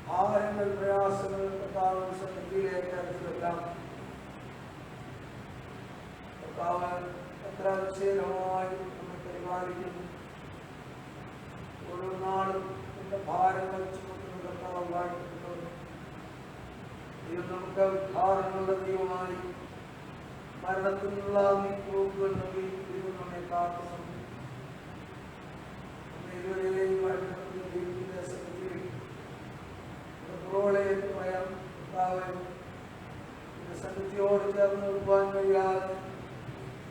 S4: ഭാരങ്ങൾ പ്രയാസങ്ങൾ കർത്താവിന്റെ സന്നിധിയിലേക്ക് അടിച്ചുവെക്കാം. കർത്താവ് എത്ര നിശ്ചയമായി നമ്മെ പരിപാലിക്കുന്നു. ഓരോ നാളും നമ്മുടെ ഭാരങ്ങൾ ചുമക്കുന്ന കർത്താവ് വാഴ്ത്തപ്പെട്ടു. ദൈവം നമുക്ക് ഉദ്ധാരണങ്ങളുടെ ദൈവമായി മരണത്തിൽ നിന്നുള്ള നീക്കുകൾ നൽകി ദൈവം നമ്മെ കാക്കുന്നു. ഇതുവരെയും മരണത്തിന്റെ ദൈവത്തിന്റെ സന്നിധിയിൽ പറയാം. കർത്താവ് സന്നിധിയോട് ചേർന്ന് നിൽക്കുവാൻ കഴിയാതെ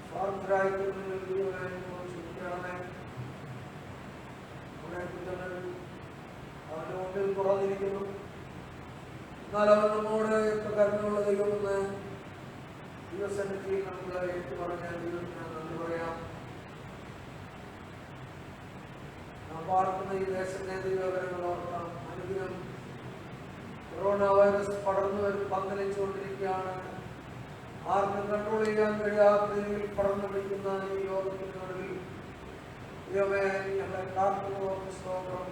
S4: സ്വാർത്ഥരായിക്കണമേ. നമ്മുടെ കുറ്റങ്ങൾ അവന്റെ മുമ്പിൽ കുറഞ്ഞിരിക്കുന്നു. എന്നാൽ അവൻ നമ്മോട് എത്ര കരുണയുള്ള ദൈവമെന്ന് ദൈവസന്നിധിയിൽ നമുക്ക് ഏറ്റുപറഞ്ഞാൽ ദൈവത്തിന് നന്ദി പറയാം. നാം പാർക്കുന്ന ഈ ദേശത്തെ ദൈവകരങ്ങൾ ഓർക്കാം. അനുദിനം കൊറോണ വൈറസ് പന്തലിച്ചുകൊണ്ടിരിക്കുകയാണ്. ആർക്കും കൺട്രോൾ ചെയ്യാൻ കഴിയാത്ത രീതിയിൽ പടർന്നു പിടിക്കുന്ന ഈ രോഗത്തിന് നടുവിൽ ദൈവമേ ഞങ്ങളെ കാത്തുകൊള്ളുന്ന സ്തോത്രം.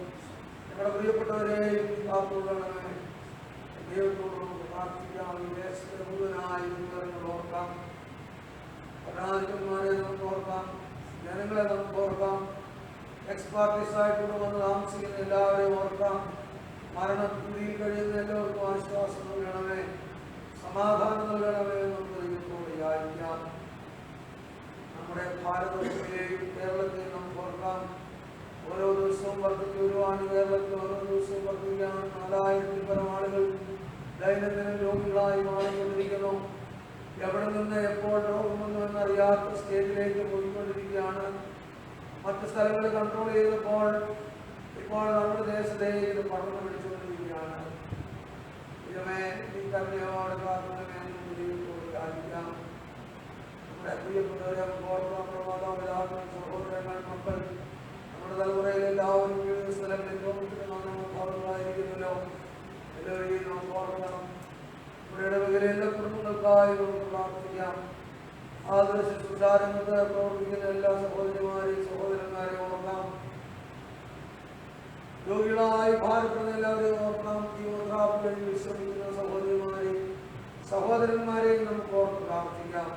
S4: ഞങ്ങളുടെ പ്രിയപ്പെട്ടവരെയും കാത്തുകൊള്ളണമേ. ദൈവത്തോട് പ്രാർത്ഥിക്കാം. ഈ ദേശത്തെ മുഴുവനായി ദൈവങ്ങൾ ഓർക്കാം. ഭരണാധിപന്മാരെ നമുക്ക് ഓർക്കാം. ജനങ്ങളെ നമുക്ക് ഓർക്കാം. എക്സ്പാർട്ടീസായിട്ടുണ്ട് വന്ന് താമസിക്കുന്ന എല്ലാവരെയും ഓർക്കാം. മരണത്തിരിയിൽ കഴിയുന്ന എല്ലാവർക്കും ആശ്വാസം നൽകണമേ, സമാധാനം നൽകണമേ. നമുക്ക് ദൈവത്തോട് യാചിക്കാം. നമ്മുടെ ഭാരതത്തിലെയും കേരളത്തെയും നമുക്ക് ഓർക്കാം. ഓരോ ദിവസവും വർദ്ധിച്ചു വരുവാണ് കേരളത്തിൽ. ഓരോ ദിവസവും വർദ്ധിക്കുകയാണ്. 4000-ൽ പരം ആളുകൾ ദൈനംദിന രോഗികളായി മാറിക്കൊണ്ടിരിക്കുന്നു. എവിടെ നിന്ന് എപ്പോൾ രോഗമെന്നു എന്നറിയാത്ത സ്റ്റേജിലേക്ക് പോയിക്കൊണ്ടിരിക്കുകയാണ്. മറ്റു സ്ഥലങ്ങളിൽ കൺട്രോൾ ചെയ്തപ്പോൾ ഇപ്പോൾ നമ്മുടെ ദേശത്തേക്ക് ഇത് പടർന്നു പിടിച്ചുകൊണ്ടിരിക്കുകയാണ്. ഇതുമേ ഈ കരുണയോടെ കാരണമേനും ദൈവത്തോട് യാചിക്കാം. നമ്മുടെ പ്രിയപ്പെട്ടവരെ ഓർക്കാം. നമ്മുടെ മാതാപിതാക്കൾ, സഹോദരങ്ങൾ, മക്കൾ, നമ്മുടെ തലമുറയിൽ എല്ലാവരും വിവിധ സ്ഥലങ്ങളിൽ ലോകത്തിന് ഭാഗങ്ങളായിരിക്കുന്നല്ലോ. എല്ലാവരെയും നമുക്ക് ഓർക്കണം. നമ്മുടെ ഇടവകയിലെ എല്ലാ കുടുംബങ്ങൾക്കായി നമുക്ക് പ്രാർത്ഥിക്കാം. ആതുര ശുശ്രൂഷാരംഗത്ത് പ്രവർത്തിക്കുന്ന എല്ലാ സഹോദരിമാരെയും സഹോദരന്മാരെയും ഓർക്കാം. രോഗികളായി ഭാരപ്പെടുന്ന എല്ലാവരെയും ഓർക്കണം. ജീവോദ്ധാപത്തിൽ വിശ്രമിക്കുന്ന സഹോദരിമാരെയും സഹോദരന്മാരെയും നമുക്ക് ഓർത്ത് പ്രാർത്ഥിക്കാം.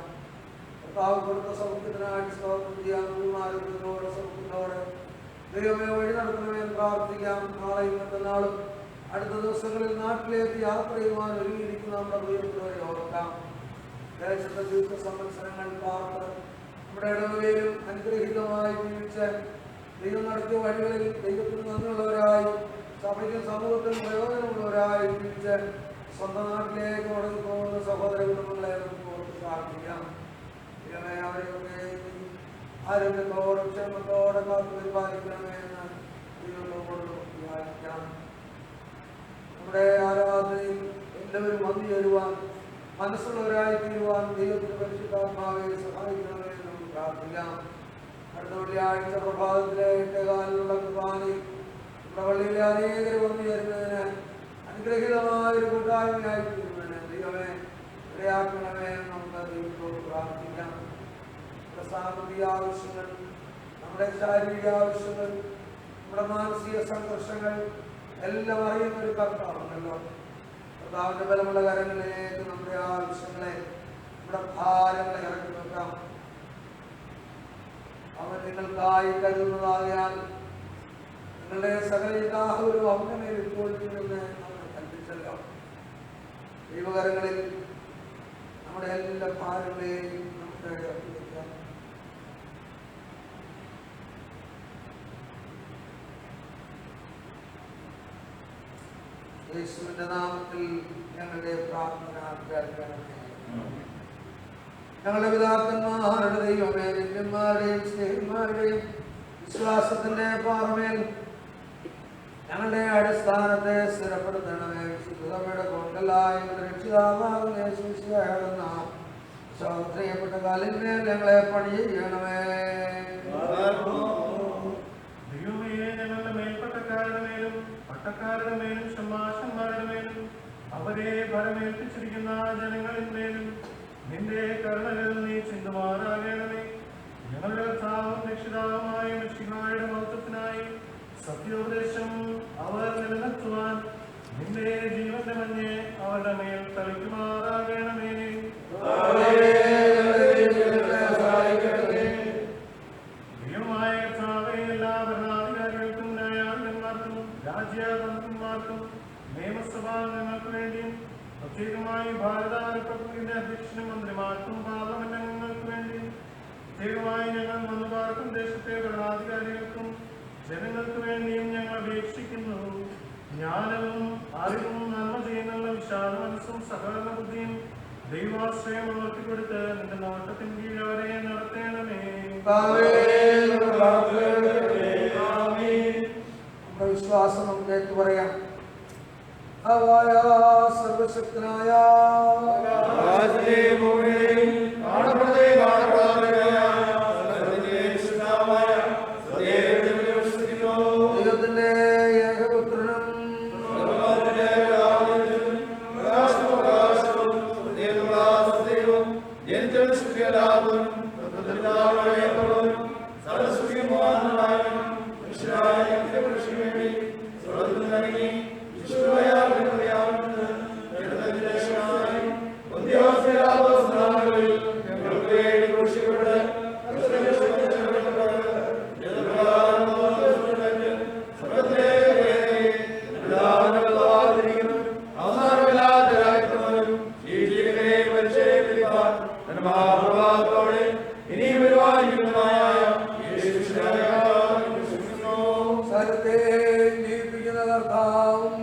S4: കർത്താവ് കൊടുത്ത സൗഖ്യത്തിനായിട്ട് സ്തോത്രം ചെയ്യാം. ആരോഗ്യത്തോടെ സൗഖ്യത്തോടെ ദൈവമേ വഴി നടത്തണമെന്ന് പ്രാർത്ഥിക്കാം. നാളെയും മറ്റന്നാളും അടുത്ത ദിവസങ്ങളിൽ നാട്ടിലേക്ക് യാത്ര ചെയ്യുവാൻ ഒരുങ്ങിയിരിക്കുന്ന നമ്മുടെ പ്രിയപ്പെട്ടവരെ ഓർക്കാം. ദേശത്തെ ദീർഘ സംവത്സരങ്ങൾ പാർത്ത് നമ്മുടെ ഇടവകയിലും അനുഗ്രഹീതമായി ജീവിച്ച് ദൈവം നടത്തിയ വഴികളിൽ ദൈവത്തിന് നന്ദിയുള്ളവരായി സഭയ്ക്കും സമൂഹത്തിനും പ്രയോജനമുള്ളവരായി ജീവിച്ച് സ്വന്തം നാട്ടിലേക്ക് മടങ്ങി പോകുന്ന സഹോദര കുടുംബങ്ങളെ നമുക്ക് ഓർത്ത് പ്രാർത്ഥിക്കാം. ദൈവമേ അവരെയൊക്കെ ആരോഗ്യത്തോടെ ക്ഷേമത്തോടെ കാത്തു പരിപാലിക്കണമേ എന്ന് ദൈവത്തോട് യാചിക്കാം. നമ്മുടെ ആരാധനയിൽ എല്ലാവരും വന്നു ചേരുവാൻ മനസ്സുള്ളവരായി തീരുവാൻ ദൈവത്തിന്റെ പരിശുദ്ധാത്മാവെ സഹായിക്കണമേ എന്ന് നമുക്ക് പ്രാർത്ഥിക്കാം. അടുത്ത വെള്ളിയാഴ്ച പ്രഭാതത്തിലെ 8:15 കുർബാനയിൽ നമ്മുടെ പള്ളിയിലെ അനേകർ വന്നു ചേരുന്നതിന് അനുഗ്രഹീതമായ ഒരു കൂട്ടായ്മയായി തീരുവാൻ ദൈവമേ ഇടയാക്കണമേ എന്ന് നമുക്ക് ദൈവത്തോട് പ്രാർത്ഥിക്കാം. സാമ്പത്തിക ആവശ്യങ്ങൾ, നമ്മുടെ ശാരീരിക ആവശ്യങ്ങൾ, നമ്മുടെ മാനസിക സംഘർഷങ്ങൾ എല്ലാം അറിയുന്ന ഒരു കർത്താവുണ്ടല്ലോ. കർത്താവിന്റെ ബലമുള്ള കരങ്ങളിലേക്ക് നമ്മുടെ ആവശ്യങ്ങളെ, നമ്മുടെ ഭാരങ്ങളെ ഇറക്കി വെക്കാം. അവൻ നിങ്ങൾക്കായി കരുതുന്നതാകയാൽ നിങ്ങളുടെ സകല യാതൊരു അവനെ ഇപ്പോൾ നിന്ന് അവനെ കൽപ്പിച്ചല്ലോ. ദൈവകരങ്ങളിൽ നമ്മുടെ എല്ലാ ഭാരങ്ങളെയും നമുക്ക് ഇറക്കി വെക്കാം. യേശുവിന്റെ നാമത്തിൽ ഞങ്ങളുടെ പ്രാർത്ഥന കേൾക്കണമേ. ഞങ്ങളുടെ പിതാക്കന്മാരുടെ ദൈവമേ, നിത്യന്മാരുടെയും സ്നേഹിന്മാരുടെയും വിശ്വാസത്തിന്റെ പാറമേൽ ഞങ്ങളുടെ അടിസ്ഥാനത്തെ സ്ഥിരപ്പെടുത്തണമേ. വിശുദ്ധസഭയുടെ കൊണ്ടലായ രക്ഷിതാവാകുന്ന യേശുവിശിഹായെന്ന സ്വാതന്ത്ര്യപ്പെട്ട കാലിന്മേൽ ഞങ്ങളെ പണി ചെയ്യണമേ.
S1: ദൈവമേ, ഞങ്ങളുടെ മേൽപ്പട്ടക്കാരുടെ മേലും പട്ടക്കാരുടെ മേലും ഷമാശന്മാരുടെ മേലും അവരെ ഭരമേൽപ്പിച്ചിരിക്കുന്ന ജനങ്ങളിന്മേലും നിന്റെ കരുണകൾ നീ ചിന്തുമാറാകണമേ. ഞങ്ങളുടെ കർത്താവും രക്ഷിതാവുമായ മിശിഹായുടെ മഹത്വത്തിനായി സത്യോപദേശം അവർ നിലനിർത്തുവാൻ നിന്റെ ജീവന്റെ മഞ്ഞ് അവരുടെ മേൽ തളിക്കുമാറാകണമേ. ദൈവമായ കർത്താവേ, എല്ലാ ഭരണാധികാരികൾക്കും ന്യായാധിപന്മാർക്കും രാജ്യാതന്ത്രന്മാർക്കും നിയമസഭാംഗങ്ങൾക്ക് വേണ്ടിയും പ്രത്യേകമായി ഭാരത റിപ്പബ്ലിക്കിന്റെ അധ്യക്ഷനും മന്ത്രിമാർക്കും പാർലമെന്റ് അംഗങ്ങൾക്ക് വേണ്ടിയും പ്രത്യേകമായി ഞങ്ങൾ വന്നു പാർക്കും ദേശത്തെ ഭരണാധികാരികൾക്കും ജനങ്ങൾക്ക് വേണ്ടിയും ഞങ്ങൾ അപേക്ഷിക്കുന്നു. ജ്ഞാനവും അറിവും നന്മ ചെയ്യുന്നുള്ള വിശാല മനസ്സും സഹകരണ ബുദ്ധിയും ദൈവാശ്രയം ഉണർത്തിക്കൊടുത്ത് നിന്റെ നോട്ടത്തിൻ കീഴിൽ അവരെ നടത്തണമേ.
S4: നമ്മുടെ വിശ്വാസം നമുക്ക് ഏറ്റു പറയാം. സർവശക്തനായ ദൈവത്തിന്റെ ഏകപുത്രനും സകലത്തെ ജീവിപ്പിക്കുന്ന കർത്താവും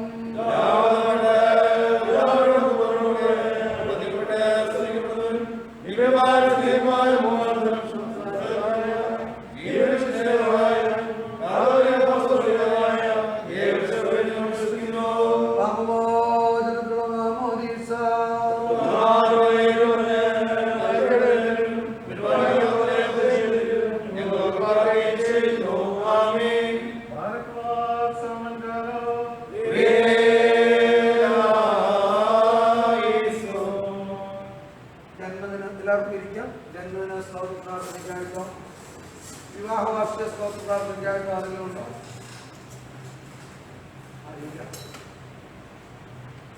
S4: പാപമോചനത്തിലുള്ള മാമോദീസ ജന്മദിനത്തിലർപ്പിരിക്കാം. ജന്മദിന സ്തോത്ര പ്രാർത്ഥനയ്ക്കായിട്ടോ വിവാഹ വാർഷിക സ്തോത്ര പ്രാർത്ഥനയ്ക്കായിട്ടോ ആരെങ്കിലും ഉണ്ടോ? അറിയില്ല.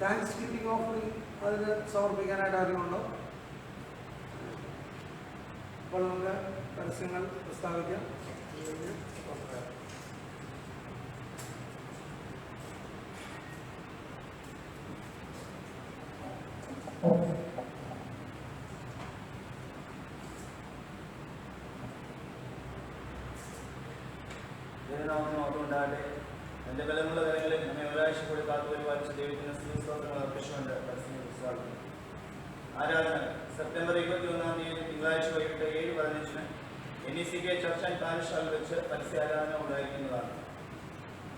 S4: താങ്ക്സ് ഗിവിംഗ് ഓഫറിംഗ് അതിന് സമർപ്പിക്കാനായിട്ട് ആരെങ്കിലും ഉണ്ടോ? അപ്പോൾ നമുക്ക് പരസ്യങ്ങൾ പ്രസ്താവിക്കാം.
S5: ഉണ്ടാകട്ടെ. എന്റെ ബലമുള്ള കരങ്ങളിൽ നമ്മെ ഒരാഴ്ച കൂടി കാത്തുപരിപാലിച്ച ദൈവത്തിന് സ്തുതിസ്തോത്രങ്ങൾ അർപ്പിച്ചുകൊണ്ട് പരസ്യം പ്രസ്താവിക്കുന്നു. ആരാധന സെപ്റ്റംബർ 21-ാം തീയതി തിങ്കളാഴ്ച വൈകിട്ട് 7:15 NECK ചർച്ച് ആൻഡ് പാനശാല വെച്ച് പരസ്യ ആരാധന ഉണ്ടായിരിക്കുന്നതാണ്.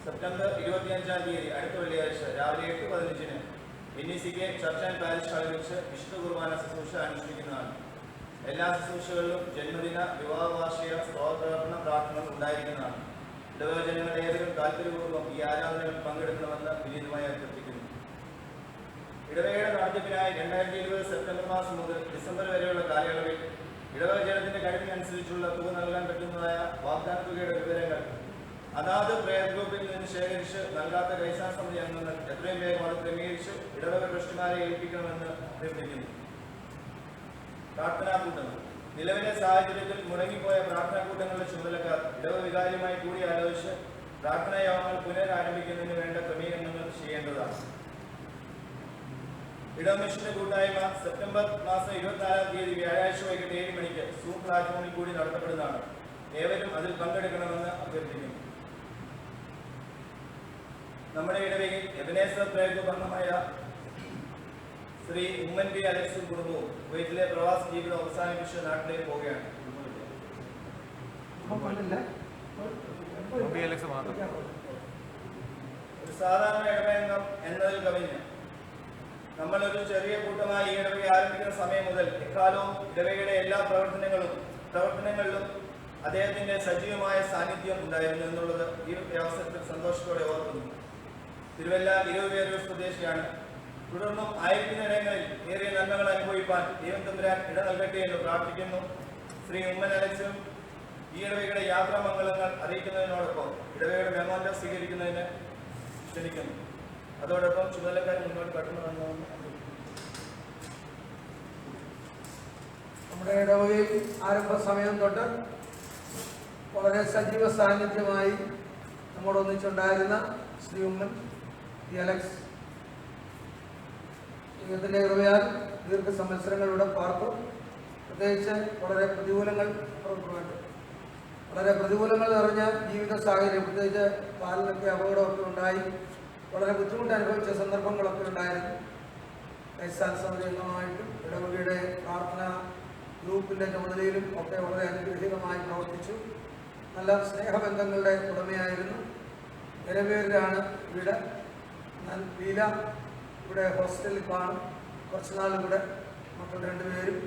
S5: സെപ്റ്റംബർ 25-ാം തീയതി അടുത്ത വെള്ളിയാഴ്ച രാവിലെ 8:15 NECK ചർച്ച് ആൻഡ് പാനശാല വെച്ച് വിശുദ്ധ കുർബാന ശുശ്രൂഷ അനുഷ്ഠിക്കുന്നതാണ്. എല്ലാ ശുശ്രൂഷകളിലും ജന്മദിന, വിവാഹ വാർഷിക, സ്തോത്രാർപ്പണ പ്രാർത്ഥനകൾ ഉണ്ടായിരിക്കുന്നതാണ്. ഇടവജനങ്ങളുടെ ഏവരും താല്പര്യപൂർവ്വം ഈ ആരാധനകളിൽ പങ്കെടുക്കണമെന്ന് വിനീതമായി അഭ്യർത്ഥിക്കുന്നു. ഇടവകയുടെ നടത്തിപ്പിനായി 2020 സെപ്റ്റംബർ മാസം മുതൽ ഡിസംബർ വരെയുള്ള കാലയളവിൽ ഇടവക ജനത്തിന്റെ കഴിവിനനുസരിച്ചുള്ള തുക നൽകാൻ പറ്റുന്നതായ വാഗ്ദാന തുകയുടെ വിവരങ്ങൾ അതാത് പ്രയർ ഗ്രൂപ്പിൽ നിന്ന് ശേഖരിച്ച് നൽകാത്ത കൈസാൻ സമിതി അംഗങ്ങൾ എത്രയും വേഗം അത് ക്രമീകരിച്ച് ഇടവക ട്രസ്റ്റിമാരെ ഏൽപ്പിക്കണമെന്ന് അഭ്യർത്ഥിക്കുന്നു. പ്രാർത്ഥനാകൂട്ടങ്ങൾ. നിലവിലെ സാഹചര്യത്തിൽ മുടങ്ങിപ്പോയ പ്രാർത്ഥനാകൂട്ടങ്ങളുടെ ചുമതലക്കാർ ഇടവക വികാരിയുമായി കൂടി ആലോചിച്ച് പ്രാർത്ഥനാ യോഗങ്ങൾ പുനരാരംഭിക്കുന്നതിന് വേണ്ട ക്രമീകരണങ്ങൾ ചെയ്യേണ്ടതാണ്. ഇടവമിഷന്റെ കൂട്ടായ്മ സെപ്റ്റംബർ മാസം 24-ാം തീയതി വ്യാഴാഴ്ച വൈകിട്ട് 7 മണിക്ക് സൂം പ്ലാറ്റ്ഫോമിൽ കൂടി നടത്തപ്പെടുന്നതാണ്. ഏവരും അതിൽ പങ്കെടുക്കണമെന്ന് അഭ്യർത്ഥിക്കുന്നു. നമ്മുടെ ഇടവകയിൽ എബനേസർ പ്രയോഗമായ ശ്രീ ഉമ്മൻ പി അലക്സും കുടുംബവും കുവൈറ്റിലെ പ്രവാസ ജീവിതം അവസാനിപ്പിച്ച് നാട്ടിലേക്ക് പോവുകയാണ്. ഒരു സാധാരണ ഇടവകം എന്നതിൽ കവിഞ്ഞ് നമ്മളൊരു ചെറിയ കൂട്ടമായി ഈ ഇടവക ആരംഭിക്കുന്ന സമയം മുതൽ എക്കാലവും ഇടവകയുടെ എല്ലാ പ്രവർത്തനങ്ങളിലും അദ്ദേഹത്തിന്റെ സജീവമായ സാന്നിധ്യം ഉണ്ടായിരുന്നു എന്നുള്ളത് ഈ അവസരത്തിൽ സന്തോഷത്തോടെ ഓർക്കുന്നു. തിരുവല്ല ഇരുപേരൂർ സ്വദേശിയാണ്. തുടർന്നും ആയിരിക്കുന്നിടങ്ങളിൽ ഏറിയ നന്മകൾ അനുഭവിപ്പാൻ ദൈവം തമ്പുരാൻ ഇട നൽകട്ടെ എന്ന് പ്രാർത്ഥിക്കുന്നു. ശ്രീ ഉമ്മൻ അലക്സും ഈ ഇടവകയുടെ യാത്രാമംഗളങ്ങൾ അറിയിക്കുന്നതിനോടൊപ്പം ഇടവകയുടെ മെമ്മോന്റോ സ്വീകരിക്കുന്നതിന് ക്ഷണിക്കുന്നു. അതോടൊപ്പം ചുമതലക്കാർ മുന്നോട്ട് കടന്നുവെന്ന്
S4: നമ്മുടെ ഇടവകയിൽ ആരംഭ സമയം തൊട്ട് വളരെ സജീവ സാന്നിധ്യമായി നമ്മോടൊന്നിച്ചുണ്ടായിരുന്ന ശ്രീ ഉമ്മൻ പി അലക്സ് ദൈവത്തിൻ്റെ കൃപയാൽ ദീർഘസംവത്സരങ്ങളിലൂടെ പാർത്തു. പ്രത്യേകിച്ച് വളരെ പ്രതികൂലങ്ങൾ നിറഞ്ഞ ജീവിത സാഹചര്യം, പ്രത്യേകിച്ച് കാലിനൊക്കെ അപകടമൊക്കെ ഉണ്ടായി വളരെ ബുദ്ധിമുട്ട് അനുഭവിച്ച സന്ദർഭങ്ങളൊക്കെ ഉണ്ടായിരുന്നു. കൈസാൻ സമിതി അംഗമായിട്ടും ഇടവകയുടെ പ്രാർത്ഥന ഗ്രൂപ്പിൻ്റെ ചുമതലയിലും ഒക്കെ വളരെ അനുഗ്രഹീതമായി പ്രവർത്തിച്ചു. നല്ല സ്നേഹബന്ധങ്ങളുടെ ഉടമയായിരുന്നു. നിലവേറിലാണ് വീട്. ലീല ഇവിടെ ഹോസ്റ്റലിൽ കാണും. കുറച്ചുനാൾ ഇവിടെ മക്കൾ രണ്ടുപേരും.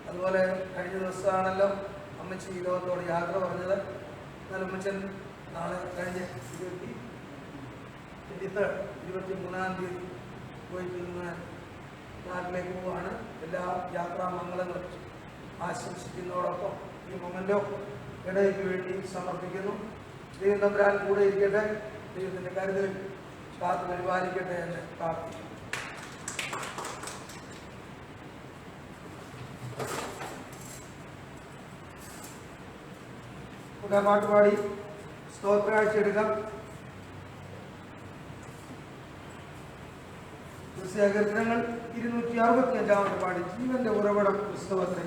S4: അതുപോലെ കഴിഞ്ഞ ദിവസമാണല്ലോ അമ്മച്ചി ഈ ലോകത്തോട് യാത്ര പറഞ്ഞത്. എന്നാൽ അമ്മച്ചൻ നാളെ കഴിഞ്ഞ് 23-ാം തീയതി കുവൈറ്റിൽ നിന്ന് നാട്ടിലേക്ക് പോവുകയാണ്. എല്ലാ യാത്രാമംഗളങ്ങളും ആശംസിക്കുന്നതോടൊപ്പം ഈ മൊമെന്റോ ഇടയ്ക്ക് വേണ്ടി സമർപ്പിക്കുന്നു. ദൈവം തമ്പുരാൻ കൂടെ ഇരിക്കട്ടെ, ദൈവത്തിൻ്റെ കരുതലിൽ കാത്തു പരിപാലിക്കട്ടെ എന്ന് പ്രാർത്ഥിക്കുന്നു. പാട്ടുപാടി സ്തോത്രാഴ്ച എടുക്കാം. കീർത്തനങ്ങൾ 265 പാടി ജീവന്റെ ഉറവിടം പുസ്തകത്തെ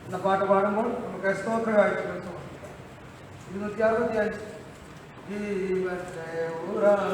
S4: എന്ന പാട്ട് പാടുമ്പോൾ നമുക്ക് സ്തോത്രകാഴ്ച 265 ജീവന്റെ ഉറവിടം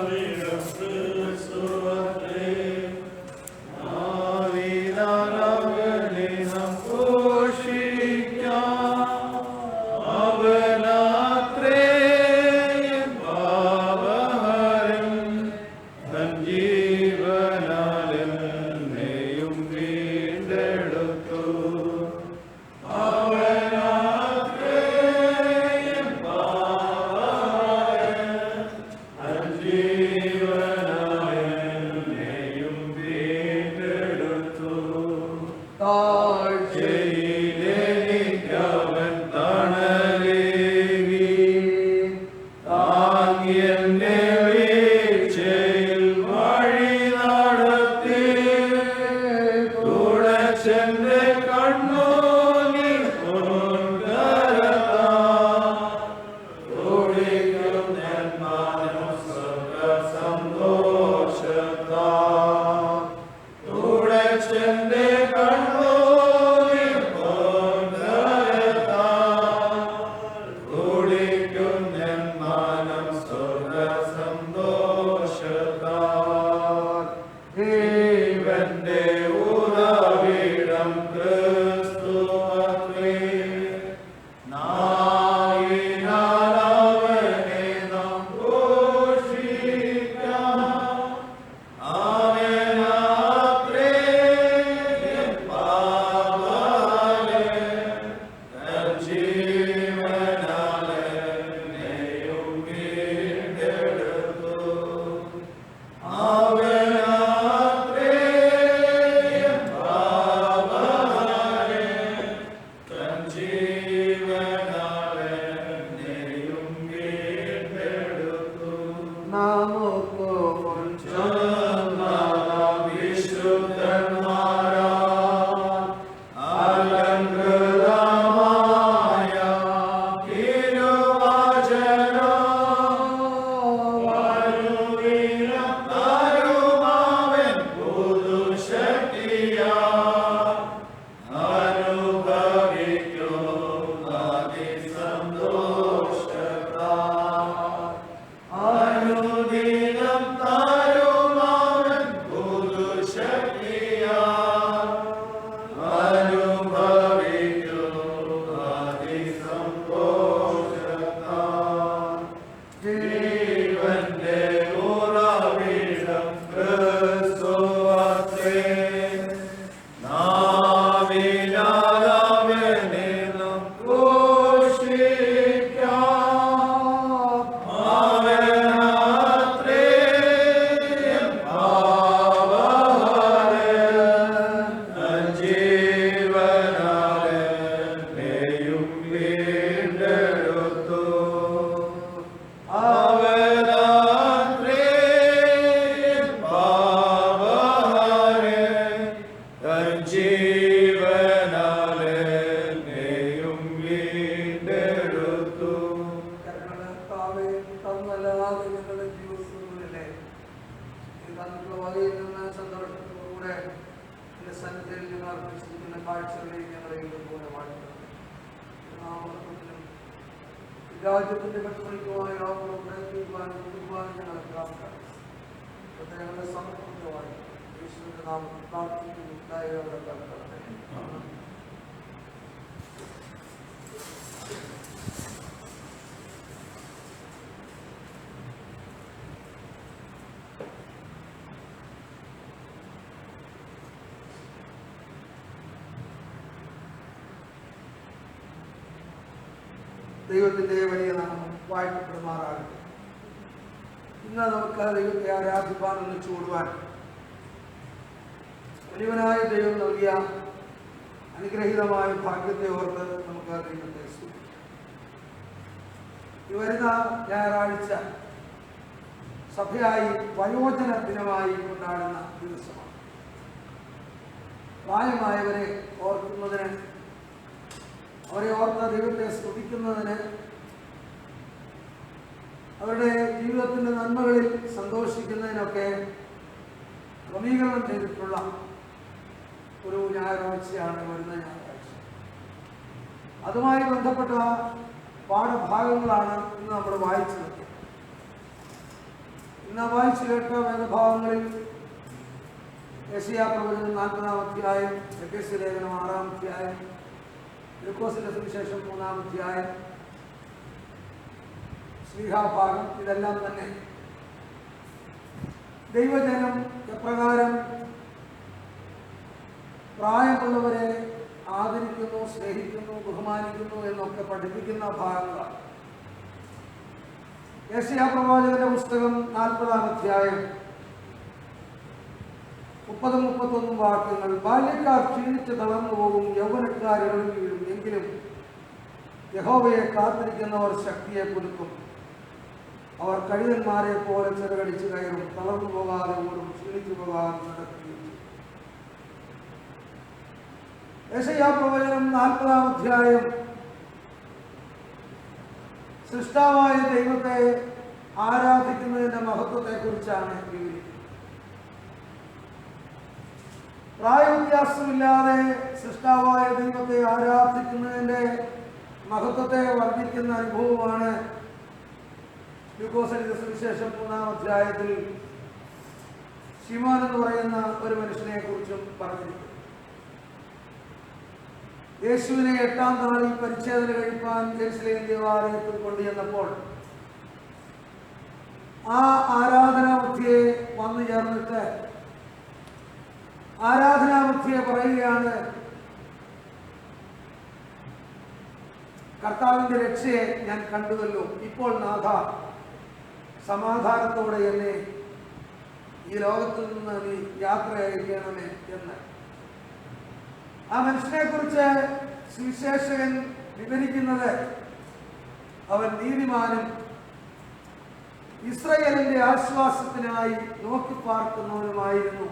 S4: രാജ്യത്തിന്റെ കട്ടുമണിക്കുമായി ആവുമ്പോൾ പ്രയത്നിക്കുവാനും കുടിക്കുവാനും ഞങ്ങളെ പ്രാപ്തരാക്കി. ഞങ്ങളുടെ സമർപ്പണമായി യേശുവിന്റെ നാമത്തിൽ പ്രാർത്ഥിക്കുന്നു. ദയയോടെ കർത്താവേ. ദൈവത്തിൻ്റെ വലിയ നാമം വാഴ്ത്തപ്പെടുമാറാകട്ടെ. ഇന്ന് നമുക്ക് ദൈവത്തെ ആരാധിപ്പാൻ ഒന്നിച്ചു കൂടുവാൻ വലിയവനായ ദൈവം നൽകിയ അനുഗ്രഹീതമായ ഭാഗ്യത്തെ ഓർത്ത് നമുക്ക് ദൈവത്തെ സ്തുതിക്കാം. ഈ വരുന്ന ഞായറാഴ്ച സഭയായി വയോജന ദിനമായി കൊണ്ടാടുന്ന ദിവസമാണ്. പ്രായമായവരെ ഓർക്കുന്നതിന്, അവരെ ഓർത്ത ദൈവത്തെ സ്തുതിക്കുന്നതിന്, അവരുടെ ജീവിതത്തിൻ്റെ നന്മകളിൽ സന്തോഷിക്കുന്നതിനൊക്കെ ക്രമീകരണം ചെയ്തിട്ടുള്ള ഒരു ഞായറാഴ്ചയാണ് വരുന്ന ഞായറാഴ്ച. അതുമായി ബന്ധപ്പെട്ട പാഠഭാഗങ്ങളാണ് ഇന്ന് നമ്മൾ വായിച്ചത്. ഇന്ന് വായിച്ചു കേട്ട വേദഭാഗങ്ങളിൽ യെശയ്യാ പ്രവചനം 40-ാം അധ്യായം, എഫെസ്യ ലേഖനം 6-ാം അധ്യായം, ലൂക്കോസിന്റെ സുവിശേഷം 3-ാം അധ്യായം, ശ്ലീഹാഭാഗം, ഇതെല്ലാം തന്നെ ദൈവജനം എപ്രകാരം പ്രായമുള്ളവരെ ആദരിക്കുന്നു, സ്നേഹിക്കുന്നു, ബഹുമാനിക്കുന്നു എന്നൊക്കെ പഠിപ്പിക്കുന്ന ഭാഗങ്ങളാണ്. യെശയ്യാ പ്രവാചകന്റെ പുസ്തകം 40-ാം അധ്യായം 30-31 വാക്യങ്ങൾ. ബാല്യക്കാർ ക്ഷീണിച്ച് തളർന്നു പോകും, യൗവനക്കാർ ഇറങ്ങി വീഴും. എങ്കിലും യഹോവയെ കാത്തിരിക്കുന്നവർ ശക്തിയെ പുതുക്കും. അവർ കഴുകന്മാരെ പോലെ ചിറകടിച്ചു കയറും, തളർന്നു പോകാതെ ഓടും, ക്ഷീണിച്ചു പോകാതെ നടക്കുകയും. യെശയ്യാ പ്രവചനം 40-ാം അധ്യായം സൃഷ്ടാവായ ദൈവത്തെ ആരാധിക്കുന്നതിന്റെ മഹത്വത്തെക്കുറിച്ചാണ് വിവരിക്കുന്നത്. പ്രായവ്യത്യാസമില്ലാതെ സൃഷ്ടാവായ ദൈവത്തെ ആരാധിക്കുന്നതിന്റെ മഹത്വത്തെ വർദ്ധിക്കുന്ന അനുഭവമാണ് ലൂക്കോസിന്റെ സുവിശേഷം 3-ാം അധ്യായത്തിൽ ശിമോൻ എന്ന് പറയുന്ന ഒരു മനുഷ്യനെ കുറിച്ചും പറഞ്ഞിരിക്കുന്നു. യേശുവിനെ 8-ാം നാളിൽ പരിച്ഛേദന കഴിപ്പാൻ യെരുശലേം ദേവാലയത്തിൽ കൊണ്ടുചെന്നപ്പോൾ ആ ആരാധനാമധ്യയെ വന്നു ചേർന്നിട്ട് ആരാധനാമധ്യയെ പറയുകയാണ്, കർത്താവിന്റെ രക്ഷയെ ഞാൻ കണ്ടുവല്ലോ, ഇപ്പോൾ നാഥ സമാധാനത്തോടെ എന്നെ ഈ ലോകത്തിൽ നിന്ന് നീ യാത്ര അയക്കണമേ എന്ന്. ആ മനുഷ്യനെ കുറിച്ച് സുവിശേഷകൻ വിവരിക്കുന്നത് അവൻ നീതിമാനും ഇസ്രായേലിന്റെ ആശ്വാസത്തിനായി നോക്കി പാർക്കുന്നവനുമായിരുന്നു,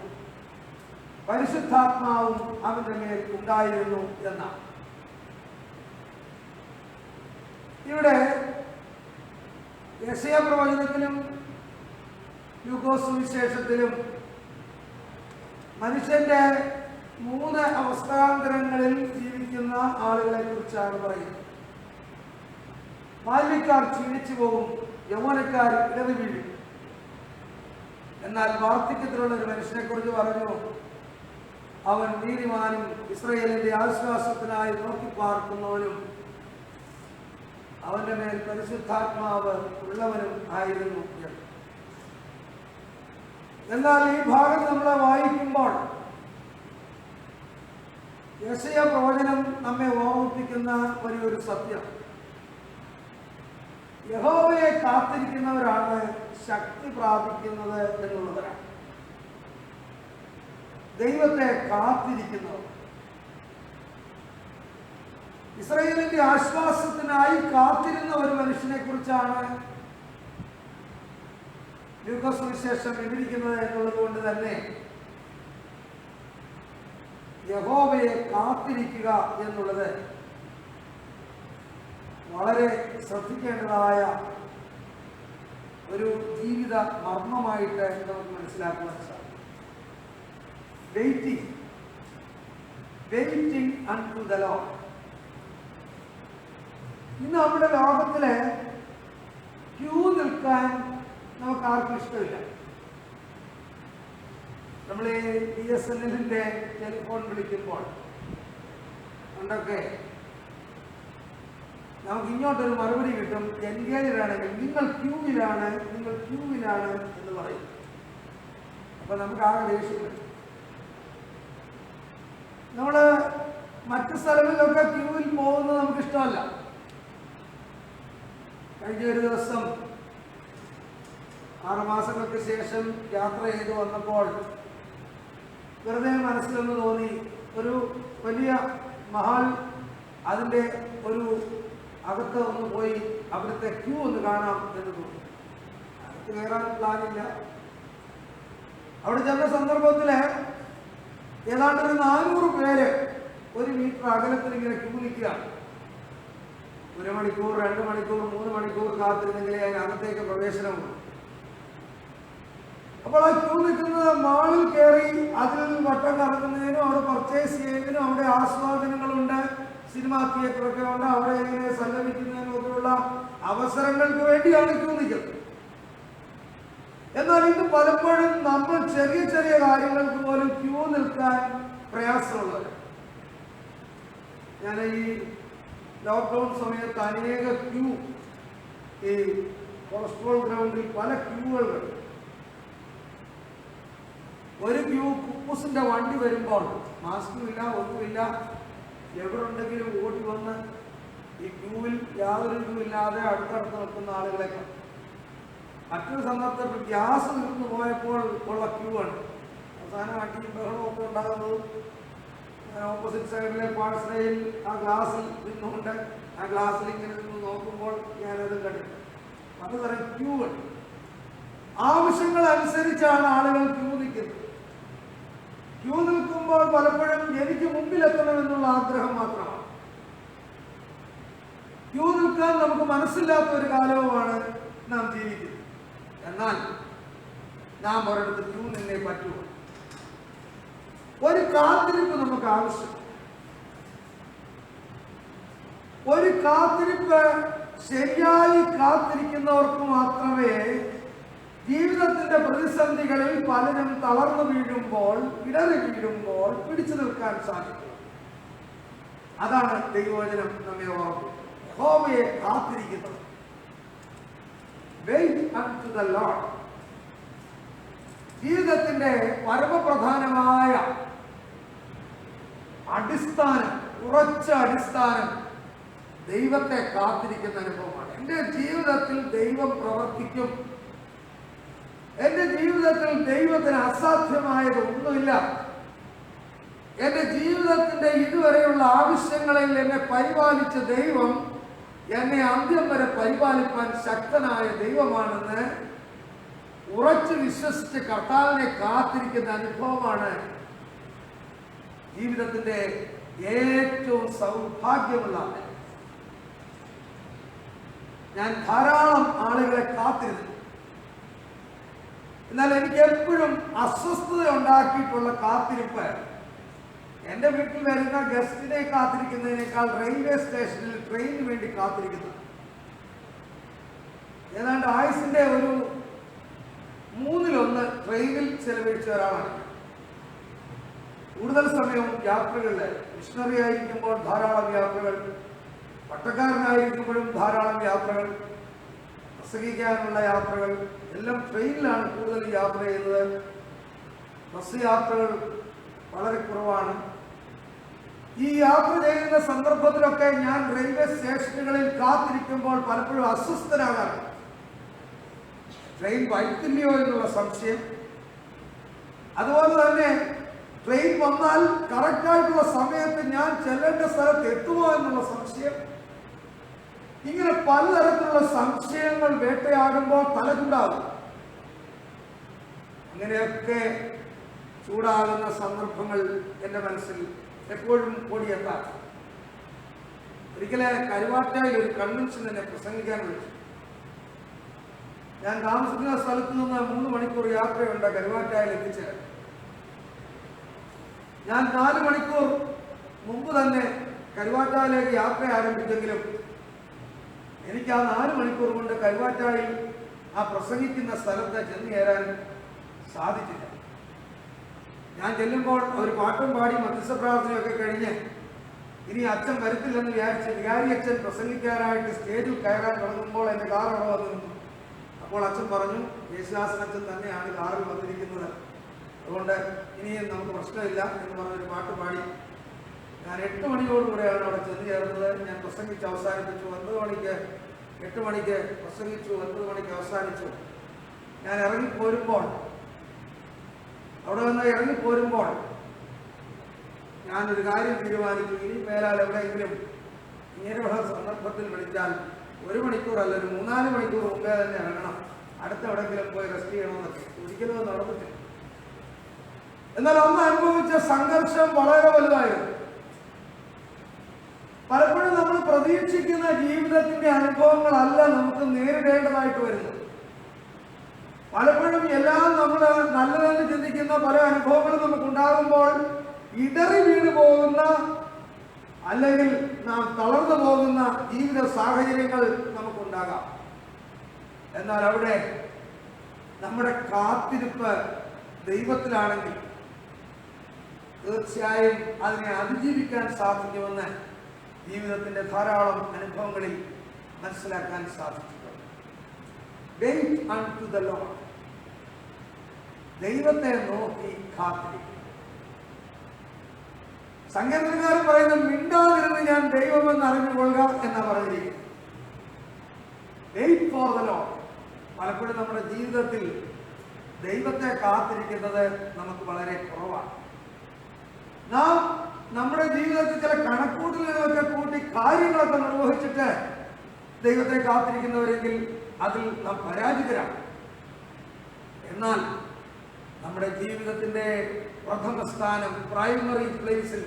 S4: പരിശുദ്ധാത്മാവും അവന്റെ മേൽ ഉണ്ടായിരുന്നു എന്നാണ്. ഇവിടെ യെശയ്യാ പ്രവചനത്തിലും ലൂക്കോസ് സുവിശേഷത്തിലും മനുഷ്യന്റെ 3 അവസ്ഥാന്തരങ്ങളിൽ ജീവിക്കുന്ന ആളുകളെ കുറിച്ചാണ് പറയുന്നത്. ബാല്യക്കാർ ക്ഷീണിച്ചു പോകും, യൗവനക്കാർ ഇടതു വീഴും. എന്നാൽ വാർദ്ധക്യത്തിലുള്ള ഒരു മനുഷ്യനെ കുറിച്ച് പറഞ്ഞു, അവൻ നീതിമാനും ഇസ്രായേലിന്റെ ആശ്വാസത്തിനായി നോക്കി പാർക്കുന്നവനും അവന്റെ മേൽ പരിശുദ്ധാത്മാവ് ഉള്ളവനും ആയിരുന്നു. എന്നാൽ ഈ ഭാഗം നമ്മൾ വായിക്കുമ്പോൾ യെശയ്യാ പ്രവചനം നമ്മെ ഓർമ്മിപ്പിക്കുന്ന വലിയൊരു സത്യം, യഹോവയെ കാത്തിരിക്കുന്നവരാണ് ശക്തി പ്രാപിക്കുന്നത് എന്നുള്ളവരാണ്. ദൈവത്തെ കാത്തിരിക്കുന്നവർ, ഇസ്രായേലിന്റെ ആശ്വാസത്തിനായി കാത്തിരുന്ന ഒരു മനുഷ്യനെ കുറിച്ചാണ് ലൂക്കോസ് സുവിശേഷം വിവരിക്കുന്നത് എന്നുള്ളത് കൊണ്ട് തന്നെ യഹോവയെ കാത്തിരിക്കുക എന്നുള്ളത് വളരെ ശ്രദ്ധിക്കേണ്ടതായ ഒരു ജീവിത മർമ്മമായിട്ട് നമുക്ക് മനസ്സിലാക്കുവാൻ സാധിക്കും. Waiting unto the Lord. ഇന്ന് നമ്മുടെ ലോകത്തില് ക്യൂ നിൽക്കാൻ നമുക്ക് ആർക്കും ഇഷ്ടമില്ല. നമ്മൾ BSNLന്റെ ടെലിഫോൺ വിളിക്കുമ്പോൾ ഉണ്ടൊക്കെ നമുക്ക് ഇങ്ങോട്ടൊരു മറുപടി കിട്ടും, എൻഗേജ്ഡ് ആണെങ്കിൽ നിങ്ങൾ ക്യൂവിലാണ് എന്ന് പറയും. അപ്പൊ നമുക്ക് ആകെ ദേഷ്യം വരും. നമ്മള് മറ്റു സ്ഥലങ്ങളിലൊക്കെ ക്യൂവിൽ പോകുന്നത് നമുക്ക് ഇഷ്ടമല്ല. കഴിഞ്ഞ ഒരു ദിവസം 6 മാസങ്ങൾക്ക് ശേഷം യാത്ര ചെയ്ത് വന്നപ്പോൾ വെറുതെ മനസ്സിലൊന്ന് തോന്നി, ഒരു വലിയ മഹാൽ, അതിൻ്റെ ഒരു അകത്ത് ഒന്ന് പോയി അവിടുത്തെ ക്യൂ ഒന്ന് കാണാം എന്ന് തോന്നി. അകത്ത് കയറാൻ പ്ലാനില്ല. അവിടെ ചെന്ന സന്ദർഭത്തിൽ ഏതാണ്ട് ഒരു 400 പേര് 1 മീറ്റർ അകലത്തിൽ ഇങ്ങനെ ക്യൂ നിൽക്കുകയാണ്. 1 മണിക്കൂർ, 2 മണിക്കൂർ, 3 മണിക്കൂർ കാത്തിരുന്നെങ്കിലേ അതിനകത്തേക്ക് പ്രവേശനമുള്ളൂ. അപ്പോൾ ആ ക്യൂ നിൽക്കുന്നത് മാളിൽ കയറി അതിൽ വട്ടം കറങ്ങുന്നതിനും അവിടെ പർച്ചേസ് ചെയ്യുന്നതിനും അവിടെ ആസ്വാദനങ്ങളുണ്ട്, സിനിമാ തിയേറ്ററൊക്കെ ഉണ്ട്, അവിടെ ഇങ്ങനെ സല്ലപിക്കുന്നതിനും ഒക്കെയുള്ള അവസരങ്ങൾക്ക് വേണ്ടിയാണ് ക്യൂ നിൽക്കുന്നത്. എന്നാൽ ഇത് പലപ്പോഴും നമ്മൾ ചെറിയ ചെറിയ കാര്യങ്ങൾക്ക് പോലും ക്യൂ നിൽക്കാൻ പ്രയാസമുള്ളത്. ഞാൻ ഈ ലോക്ക്ഡൗൺ സമയത്ത് അനേക ക്യൂ, ഈ കൊളസ്ട്രോൾ ഗ്രൗണ്ടിൽ പല ക്യൂകളുണ്ട്. ഒരു ക്യൂ കുപ്പൂസിന്റെ വണ്ടി വരുമ്പോൾ മാസ്കുമില്ല, ഒന്നുമില്ല, എവരുണ്ടെങ്കിലും ഓടി വന്ന് ഈ ക്യൂവിൽ യാതൊരു ഇതുമില്ലാതെ അടുത്തടുത്ത് നിൽക്കുന്ന ആളുകളെ. മറ്റൊരു സന്ദർഭത്തിൽ ഗ്യാസ് നിന്ന് പോയപ്പോൾ ഉള്ള ക്യൂ ആണ്. അവസാനം അടിയും ബഹളമൊക്കെ ഉണ്ടാകുന്നത് ഓപ്പോസിറ്റ് സൈഡിലെ പാഴ്സലയിൽ ആ ഗ്ലാസിൽ നിന്നുകൊണ്ട് ആ ഗ്ലാസ്സിൽ ഇങ്ങനെ നിന്ന് നോക്കുമ്പോൾ ഞാനത് കണ്ടിട്ടുണ്ട്. പലതരം ക്യൂ ഉണ്ട്. ആവശ്യങ്ങൾ അനുസരിച്ചാണ് ആളുകൾ ക്യൂ നിൽക്കുന്നത്. ക്യൂ നിൽക്കുമ്പോൾ പലപ്പോഴും എനിക്ക് മുമ്പിലെത്തണമെന്നുള്ള ആഗ്രഹം മാത്രമാണ്. ക്യൂ നിൽക്കാൻ നമുക്ക് മനസ്സില്ലാത്ത ഒരു കാലവുമാണ് നാം ജീവിക്കുന്നത്. എന്നാൽ നാം ഒരിടത്ത് ക്യൂ നിന്നേ പറ്റൂ. ഒരു കാത്തിരിപ്പ് നമുക്ക് ആവശ്യം. ഒരു കാത്തിരിപ്പ് ശരിയായി കാത്തിരിക്കുന്നവർക്ക് മാത്രമേ ജീവിതത്തിന്റെ പ്രതിസന്ധികളിൽ പലരും തളർന്നു വീഴുമ്പോൾ, ഇടറി വീഴുമ്പോൾ പിടിച്ചു നിൽക്കാൻ സാധിക്കും. അതാണ് ദൈവവചനം നമ്മെ ഓർമ്മിപ്പിക്കുന്നത്. യഹോവയെ കാത്തിരിക്കുന്നത്. Wait unto the Lord. ജീവിതത്തിന്റെ പരമപ്രധാനമായ അടിസ്ഥാനം, ഉറച്ച അടിസ്ഥാനം ദൈവത്തെ കാത്തിരിക്കുന്ന അനുഭവമാണ്. എൻ്റെ ജീവിതത്തിൽ ദൈവം പ്രവർത്തിക്കും. എൻ്റെ ജീവിതത്തിൽ ദൈവത്തിന് അസാധ്യമായത് ഒന്നുമില്ല. എൻ്റെ ജീവിതത്തിന്റെ ഇതുവരെയുള്ള ആവശ്യങ്ങളിൽ എന്നെ പരിപാലിച്ച ദൈവം എന്നെ അന്ത്യം വരെ പരിപാലിക്കാൻ ശക്തനായ ദൈവമാണെന്ന് ഉറച്ചു വിശ്വസിച്ച് കർത്താവിനെ കാത്തിരിക്കുന്ന അനുഭവമാണ് ജീവിതത്തിന്റെ ഏറ്റവും സൗഭാഗ്യമുള്ള. ഞാൻ ധാരാളം ആളുകളെ കാത്തിരുന്നു. എന്നാൽ എനിക്ക് എപ്പോഴും അസ്വസ്ഥത ഉണ്ടാക്കിയിട്ടുള്ള കാത്തിരിപ്പ് എൻ്റെ വീട്ടിൽ വരുന്ന ഗസ്റ്റിനെ കാത്തിരിക്കുന്നതിനേക്കാൾ റെയിൽവേ സ്റ്റേഷനിൽ ട്രെയിനിന് വേണ്ടി കാത്തിരിക്കുന്നു. ഏതാണ്ട് ആയുസിന്റെ ഒരു 1/3 ട്രെയിനിൽ ചെലവഴിച്ച ഒരാളാണ്. കൂടുതൽ സമയവും യാത്രകളിൽ, മിഷണറി ആയിരിക്കുമ്പോൾ ധാരാളം യാത്രകൾ, പട്ടക്കാരനായിരിക്കുമ്പോഴും ധാരാളം യാത്രകൾ, പ്രസംഗിക്കാനുള്ള യാത്രകൾ എല്ലാം ട്രെയിനിലാണ് കൂടുതൽ യാത്ര ചെയ്യുന്നത്. ബസ് യാത്രകൾ വളരെ കുറവാണ്. ഈ യാത്ര ചെയ്യുന്ന സന്ദർഭത്തിലൊക്കെ ഞാൻ റെയിൽവേ സ്റ്റേഷനുകളിൽ കാത്തിരിക്കുമ്പോൾ പലപ്പോഴും അസ്വസ്ഥനാകാറുണ്ട്. ട്രെയിൻ വൈകില്ലയോ എന്നുള്ള സംശയം. അതുപോലെ തന്നെ ട്രെയിൻ വന്നാൽ കറക്റ്റായിട്ടുള്ള സമയത്ത് ഞാൻ ചെല്ലേണ്ട സ്ഥലത്ത് എത്തുമോ എന്നുള്ള സംശയം. ഇങ്ങനെ പലതരത്തിലുള്ള സംശയങ്ങൾ വേട്ടയാടുമ്പോൾ തലചൂടാകും. അങ്ങനെയൊക്കെ ചൂടാകുന്ന സന്ദർഭങ്ങൾ എൻ്റെ മനസ്സിൽ എപ്പോഴും ഓടിയെത്താം. ഒരിക്കലെ കരുവാറ്റയിൽ ഒരു കൺവെൻഷൻ എന്നെ പ്രസംഗിക്കാൻ വിളിച്ചു. ഞാൻ താമസിക്കുന്ന സ്ഥലത്ത് നിന്ന് 3 മണിക്കൂർ യാത്രയുണ്ട് കരുവാറ്റയിൽ എത്തിച്ചേരാൻ. ഞാൻ 4 മണിക്കൂർ മുമ്പ് തന്നെ കരുവാറ്റയിലേക്ക് യാത്ര ആരംഭിച്ചെങ്കിലും എനിക്ക് ആ 4 മണിക്കൂർ കൊണ്ട് കരുവാറ്റായിൽ ആ പ്രസംഗിക്കുന്ന സ്ഥലത്ത് ചെന്ന് കയറാൻ സാധിച്ചില്ല. ഞാൻ ചെല്ലുമ്പോൾ ഒരു പാട്ടും പാടി മധ്യസ്ഥ പ്രാർത്ഥനയൊക്കെ കഴിഞ്ഞ് ഇനി അച്ഛൻ വരത്തില്ലെന്ന് വിചാരിച്ച് വികാരി അച്ഛൻ പ്രസംഗിക്കാനായിട്ട് സ്റ്റേജിൽ കയറാൻ തുടങ്ങുമ്പോൾ എൻ്റെ കാർ അവിടെ വന്നു നിന്നു. അപ്പോൾ അച്ഛൻ പറഞ്ഞു, യേശുദാസൻ അച്ഛൻ തന്നെയാണ് കാറിൽ വന്നിരിക്കുന്നത്, അതുകൊണ്ട് ഇനിയും നമുക്ക് പ്രശ്നമില്ല എന്ന് പറഞ്ഞൊരു പാട്ട് പാടി. ഞാൻ 8 മണിയോടുകൂടെയാണ് അവിടെ ചെന്ന് ചേർന്നത്. ഞാൻ പ്രസംഗിച്ച് അവസാനിപ്പിച്ചു. 8 മണിക്ക് പ്രസംഗിച്ചു, 9 മണിക്ക് അവസാനിച്ചു. ഞാൻ അവിടെ നിന്ന് ഇറങ്ങിപ്പോരുമ്പോൾ ഞാനൊരു കാര്യം തീരുമാനിച്ചു. ഇനി മേലാൽ എവിടെയെങ്കിലും ഇങ്ങനെയുള്ള സന്ദർഭത്തിൽ വിളിച്ചാൽ 1 മണിക്കൂറല്ല, ഒരു 3-4 മണിക്കൂർ മുമ്പേ തന്നെ ഇറങ്ങണം, അടുത്ത എവിടെയെങ്കിലും പോയി റെസ്റ്റ് ചെയ്യണമെന്നൊക്കെ. ഒരിക്കലും നടന്നിട്ടില്ല. എന്നാൽ അന്ന് അനുഭവിച്ച സംഘർഷം വളരെ വലുതായിരുന്നു. പലപ്പോഴും നമ്മൾ പ്രതീക്ഷിക്കുന്ന ജീവിതത്തിന്റെ അനുഭവങ്ങളല്ല നമുക്ക് നേരിടേണ്ടതായിട്ട് വരുന്നത്. പലപ്പോഴും എല്ലാം നമ്മൾ നല്ലതെന്ന് ചിന്തിക്കുന്ന പല അനുഭവങ്ങളും നമുക്കുണ്ടാകുമ്പോൾ ഇടറി വീണു പോകുന്ന, അല്ലെങ്കിൽ നാം തളർന്നു പോകുന്ന ജീവിത സാഹചര്യങ്ങൾ നമുക്കുണ്ടാകാം. എന്നാൽ അവിടെ നമ്മുടെ കാത്തിരിപ്പ് ദൈവത്തിലാണെങ്കിൽ തീർച്ചയായും അതിനെ അതിജീവിക്കാൻ സാധിക്കുമെന്ന് ജീവിതത്തിന്റെ ധാരാളം അനുഭവങ്ങളിൽ മനസ്സിലാക്കാൻ സാധിച്ചിട്ടുണ്ട്. Wait unto the Lord. ദൈവത്തെ നോക്കി കാത്തിരിക്കും. സങ്കീർത്തനക്കാരൻ പറയുന്നത്, മിണ്ടാതിരുന്ന് ഞാൻ ദൈവമെന്ന് അറിഞ്ഞുകൊള്ളുക എന്നാ പറഞ്ഞിരിക്കുന്നത്. Wait for the Lord. പലപ്പോഴും നമ്മുടെ ജീവിതത്തിൽ ദൈവത്തെ കാത്തിരിക്കുന്നത് നമുക്ക് വളരെ കുറവാണ്. നാം നമ്മുടെ ജീവിതത്തിൽ ചില കണക്കൂട്ടലുകളൊക്കെ കൂട്ടി കാര്യങ്ങളൊക്കെ നിർവഹിച്ചിട്ട് ദൈവത്തെ കാത്തിരിക്കുന്നവരെങ്കിൽ അതിൽ നാം പരാജിതരാണ്. എന്നാൽ നമ്മുടെ ജീവിതത്തിന്റെ പ്രഥമ സ്ഥാനം, പ്രൈമറി പ്ലേസിൽ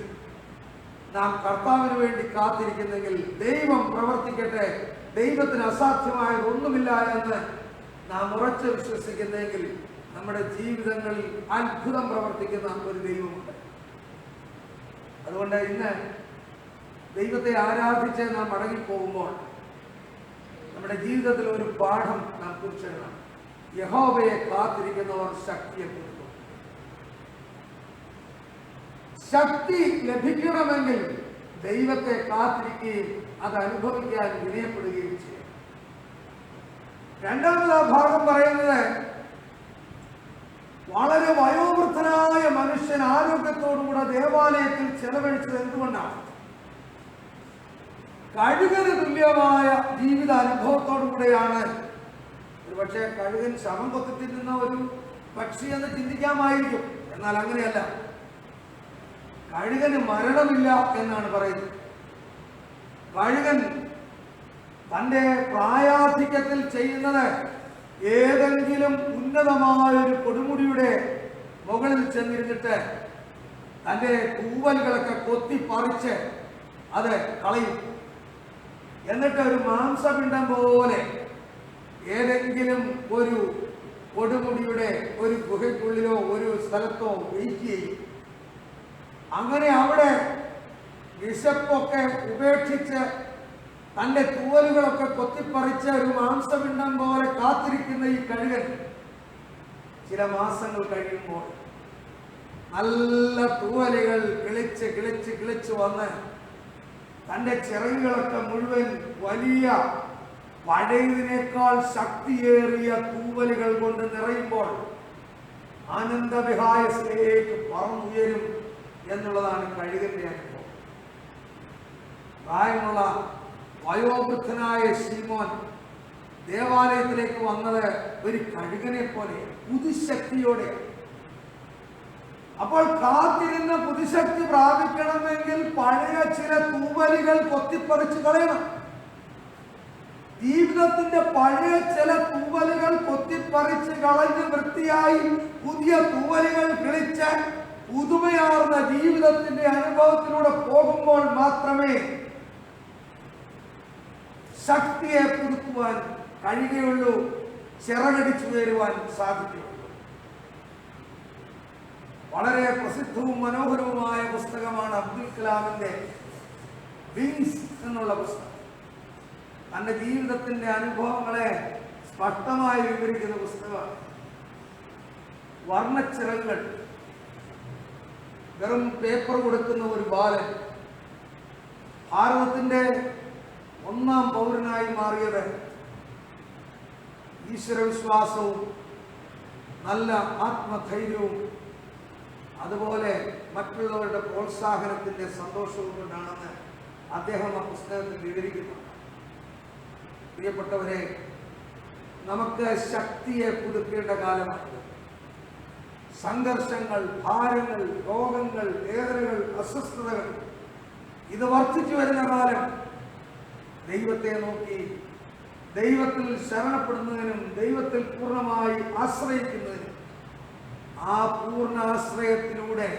S4: നാം കർത്താവിന് വേണ്ടി കാത്തിരിക്കുന്നെങ്കിൽ ദൈവം പ്രവർത്തിക്കട്ടെ, ദൈവത്തിന് അസാധ്യമായത് ഒന്നുമില്ല എന്ന് നാം ഉറച്ചു വിശ്വസിക്കുന്നെങ്കിൽ നമ്മുടെ ജീവിതങ്ങളിൽ അത്ഭുതം പ്രവർത്തിക്കുന്ന ഒരു ദൈവമുണ്ട്. അതുകൊണ്ട് ഇന്ന് ദൈവത്തെ ആരാധിച്ച് നാം മടങ്ങിപ്പോകുമ്പോൾ നമ്മുടെ ജീവിതത്തിൽ ഒരു പാഠം നാം കുറിച്ചിടണം. യഹോവയെ കാത്തിരിക്കുന്നവർ ശക്തിയെ കൊടുക്കും. ശക്തി ലഭിക്കണമെങ്കിൽ ദൈവത്തെ കാത്തിരിക്കുകയും അത് അനുഭവിക്കാൻ വിനയപ്പെടുകയും ചെയ്യും. രണ്ടാമത് ആ ഭാഗം പറയുന്നത്, വളരെ വയോവൃദ്ധനായ മനുഷ്യൻ ആരോഗ്യത്തോടുകൂടെ ദേവാലയത്തിൽ ചെലവഴിച്ചത് എന്തുകൊണ്ടാണ്? കഴുകന് തുല്യമായ ജീവിത അനുഭവത്തോടുകൂടെയാണ്. ഒരുപക്ഷെ കഴുകൻ ശവം കൊത്തി തിന്നുന്ന ഒരു പക്ഷി എന്ന് ചിന്തിക്കാമായിരിക്കും. എന്നാൽ അങ്ങനെയല്ല. കഴുകന് മരണമില്ല എന്നാണ് പറയുന്നത്. കഴുകൻ തൻ്റെ പ്രായാധിക്യത്തിൽ ചെയ്യുന്നത് ഏതെങ്കിലും ഉന്നതമായൊരു കൊടുമുടിയുടെ മുകളിൽ ചെന്നിരുന്നിട്ട് തൻ്റെ തൂവലുകളൊക്കെ കൊത്തിപ്പറിച്ച് അത് കളയും. എന്നിട്ട് ഒരു മാംസപിണ്ഡം പോലെ ഏതെങ്കിലും ഒരു കൊടുമുടിയുടെ ഒരു ഗുഹയ്ക്കുള്ളിലോ ഒരു സ്ഥലത്തോ വെയിറ്റ് ചെയ്യും. അങ്ങനെ അവിടെ വിശപ്പൊക്കെ ഉപേക്ഷിച്ച് തൻ്റെ തൂവലുകളൊക്കെ കൊത്തിപ്പറിച്ച് ഒരു മാംസപിണ്ഡം പോലെ കാത്തിരിക്കുന്ന ഈ കഴുകൻ ചില മാസങ്ങൾ കഴിയുമ്പോൾ നല്ല തൂവലുകൾ കിളിച്ച് കിളിച്ച് കിളിച്ച് വന്ന് തൻ്റെ ചിറകുകളൊക്കെ മുഴുവൻ വലിയ പഴയതിനേക്കാൾ ശക്തിയേറിയ തൂവലുകൾ കൊണ്ട് നിറയുമ്പോൾ ആനന്ദവിഹായസിലേക്ക് പറന്നുയരും എന്നുള്ളതാണ് കഴുകന്റെ അനുഭവം. പ്രായമുള്ള വയോവൃദ്ധനായ ശീമോൻ ദേവാലയത്തിലേക്ക് വന്നത് ഒരു കഴുകനെ പോലെ പുതുശക്തിയോടെ. അപ്പോൾ കാത്തിരുന്ന പുതുശക്തി പ്രാപിക്കണമെങ്കിൽ പഴയ ചില തൂവലുകൾ കൊത്തിപ്പറിച്ച് കളയണം. ജീവിതത്തിന്റെ പഴയ ചില തൂവലുകൾ കൊത്തിപ്പറിച്ച് കളഞ്ഞ് വൃത്തിയായി പുതിയ തൂവലുകൾ കിളിച്ച് പുതുമയാർന്ന ജീവിതത്തിന്റെ അനുഭവത്തിലൂടെ പോകുമ്പോൾ മാത്രമേ ശക്തിയെ പുതുക്കുവാൻ കഴിയുകയുള്ളൂ, ചിറകടിച്ചു കയറുവാൻ സാധിക്കുകയുള്ളൂ. വളരെ പ്രസിദ്ധവും മനോഹരവുമായ പുസ്തകമാണ് അബ്ദുൽ കലാമിന്റെ വിങ്സ് എന്നുള്ള പുസ്തകം. തൻ്റെ ജീവിതത്തിൻ്റെ അനുഭവങ്ങളെ സ്പഷ്ടമായി വിവരിക്കുന്ന പുസ്തകമാണ്. വർണ്ണച്ചിറകുകൾ. വെറും പേപ്പർ കൊടുക്കുന്ന ഒരു ബാലൻ ഭാരതത്തിൻ്റെ ഒന്നാം പൗരനായി മാറിയത് ഈശ്വരവിശ്വാസവും നല്ല ആത്മധൈര്യവും അതുപോലെ മറ്റുള്ളവരുടെ പ്രോത്സാഹനത്തിൻ്റെ സന്തോഷവും കൊണ്ടാണെന്ന് അദ്ദേഹം ആ പുസ്തകത്തിൽ വിവരിക്കുന്നു. പ്രിയപ്പെട്ടവരെ, നമുക്ക് ശക്തിയെ പുതുക്കേണ്ട കാലമാണ്. സംഘർഷങ്ങൾ, ഭാരങ്ങൾ, രോഗങ്ങൾ, വേദനകൾ, അസ്വസ്ഥതകൾ ഇത് വർദ്ധിച്ചു വരുന്ന കാലം ദൈവത്തെ നോക്കി ദൈവത്തിൽ ശരണപ്പെടുന്നതിനും ദൈവത്തിൽ പൂർണ്ണമായി ആശ്രയിക്കുന്നതിനും ആ പൂർണ്ണ ആശ്രയത്തിലൂടെ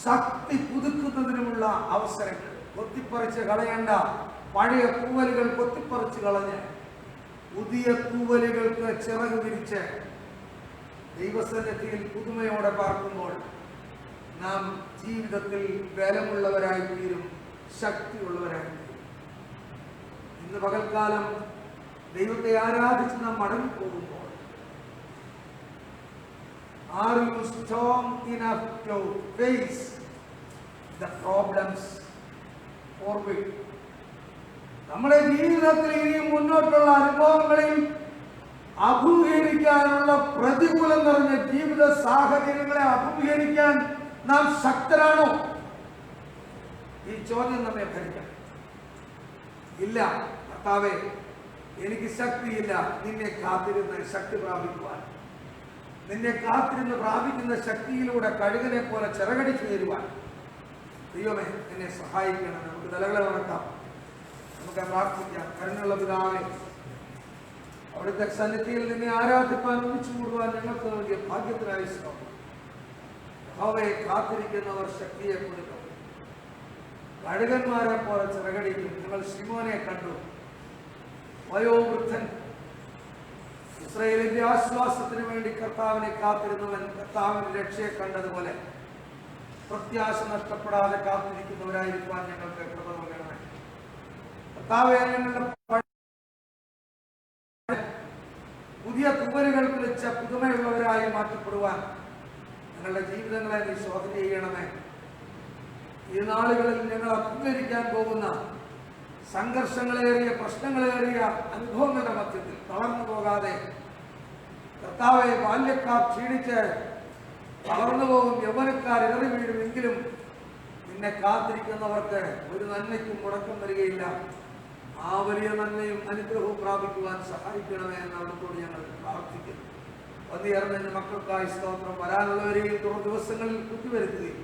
S4: ശക്തി പുതുക്കുന്നതിനുമുള്ള അവസരങ്ങൾ. കൊത്തിപ്പറിച്ച് കളയേണ്ട പഴയ തൂവലുകൾ കൊത്തിപ്പറിച്ച് കളഞ്ഞ് പുതിയ തൂവലുകൾക്ക് ചിറക് വിരിച്ച് ദൈവസന്നിധിയിൽ പുതുമയോടെ പാർക്കുമ്പോൾ നാം ജീവിതത്തിൽ ബലമുള്ളവരായി തീരും, ശക്തിയുള്ളവരായി തീരും. ഇന്ന് പകൽക്കാലം ദൈവത്തെ ആരാധിച്ച് നാം മടങ്ങിപ്പോകുമ്പോൾ are you strong enough to face the problems forward? നമ്മുടെ ജീവിതത്തിൽ ഇനിയും മുന്നോട്ടുള്ള അനുഭവങ്ങളിൽ അഭിമുഖീകരിക്കാനുള്ള പ്രതികൂലം നിറഞ്ഞ ജീവിത സാഹചര്യങ്ങളെ അഭിമുഖീകരിക്കാൻ നാം ശക്തരാണോ? ഈ ചോദ്യം നമ്മെ ഭരിക്കണം. ഇല്ല കർത്താവേ, എനിക്ക് ശക്തിയില്ല. നിന്നെ കാത്തിരുന്ന് ശക്തി പ്രാപിക്കുവാൻ, നിന്നെ കാത്തിരുന്ന് പ്രാപിക്കുന്ന ശക്തിയിലൂടെ കഴുകനെ പോലെ ചിറകടിച്ചു തരുവാൻ ദൈവമേ എന്നെ സഹായിക്കണം. നമുക്ക് തലകളെ ഉണക്കാം, നമുക്ക് പ്രാർത്ഥിക്കാം. കരുണയുള്ള പിതാവേ, അവിടുത്തെ സന്നിധിയിൽ നിന്നെ ആരാധിപ്പാൻ ഒന്നിച്ചു കൂടുവാൻ ഞങ്ങൾക്ക് നൽകിയ ഭാഗ്യത്തിനായി സ്തോത്രം. യഹോവയെ കാത്തിരിക്കുന്നവർ ശക്തിയെ കൊടുക്കും, കഴുകന്മാരെ പോലെ ചിറകടിക്കും. ഞങ്ങൾ ശിമോനെ കണ്ടു, വയോവൃദ്ധൻ, ഇസ്രായേലിന്റെ ആശ്വാസത്തിന് വേണ്ടി കർത്താവിനെ കാത്തിരുന്നവൻ കർത്താവിന്റെ രക്ഷയെ കണ്ടതുപോലെ പ്രത്യാശ നഷ്ടപ്പെടാതെ കാത്തിരിക്കുന്നവരായിരിക്കാൻ ഞങ്ങൾക്ക് കൃപ നൽകണമേ. കർത്താവേ, ഞങ്ങളുടെ പുതിയ തുവലുകൾ വിളിച്ച പുതുമയുള്ളവരായി മാറ്റപ്പെടുവാൻ ഞങ്ങളുടെ ജീവിതങ്ങളെ നീ ശോധന ചെയ്യണമേ. ഈ നാളുകളിൽ ഞങ്ങൾ അഭിമുഖീകരിക്കാൻ പോകുന്ന സംഘർഷങ്ങളേറിയ, പ്രശ്നങ്ങളേറിയ അനുഭവങ്ങളുടെ മധ്യത്തിൽ തളർന്നു പോകാതെ കർത്താവെ, ബാല്യക്കാർ ക്ഷീണിച്ച് തളർന്നു പോകും, യൗവനക്കാർ ഇടറി വീഴുമെങ്കിലും നിന്നെ കാത്തിരിക്കുന്നവർക്ക് ഒരു നന്മയ്ക്കും മുടക്കം വരികയില്ല. ആ വലിയ നന്മയും അനുഗ്രഹവും പ്രാപിക്കുവാൻ സഹായിക്കണമേ എന്ന് അവിടത്തോട് ഞങ്ങൾ പ്രാർത്ഥിക്കുന്നു. വന്നിയർന്ന മക്കൾക്കായി സ്തോത്രം. വരാനുള്ളവരെയും തുടർ ദിവസങ്ങളിൽ കുത്തിവരുത്തുകയും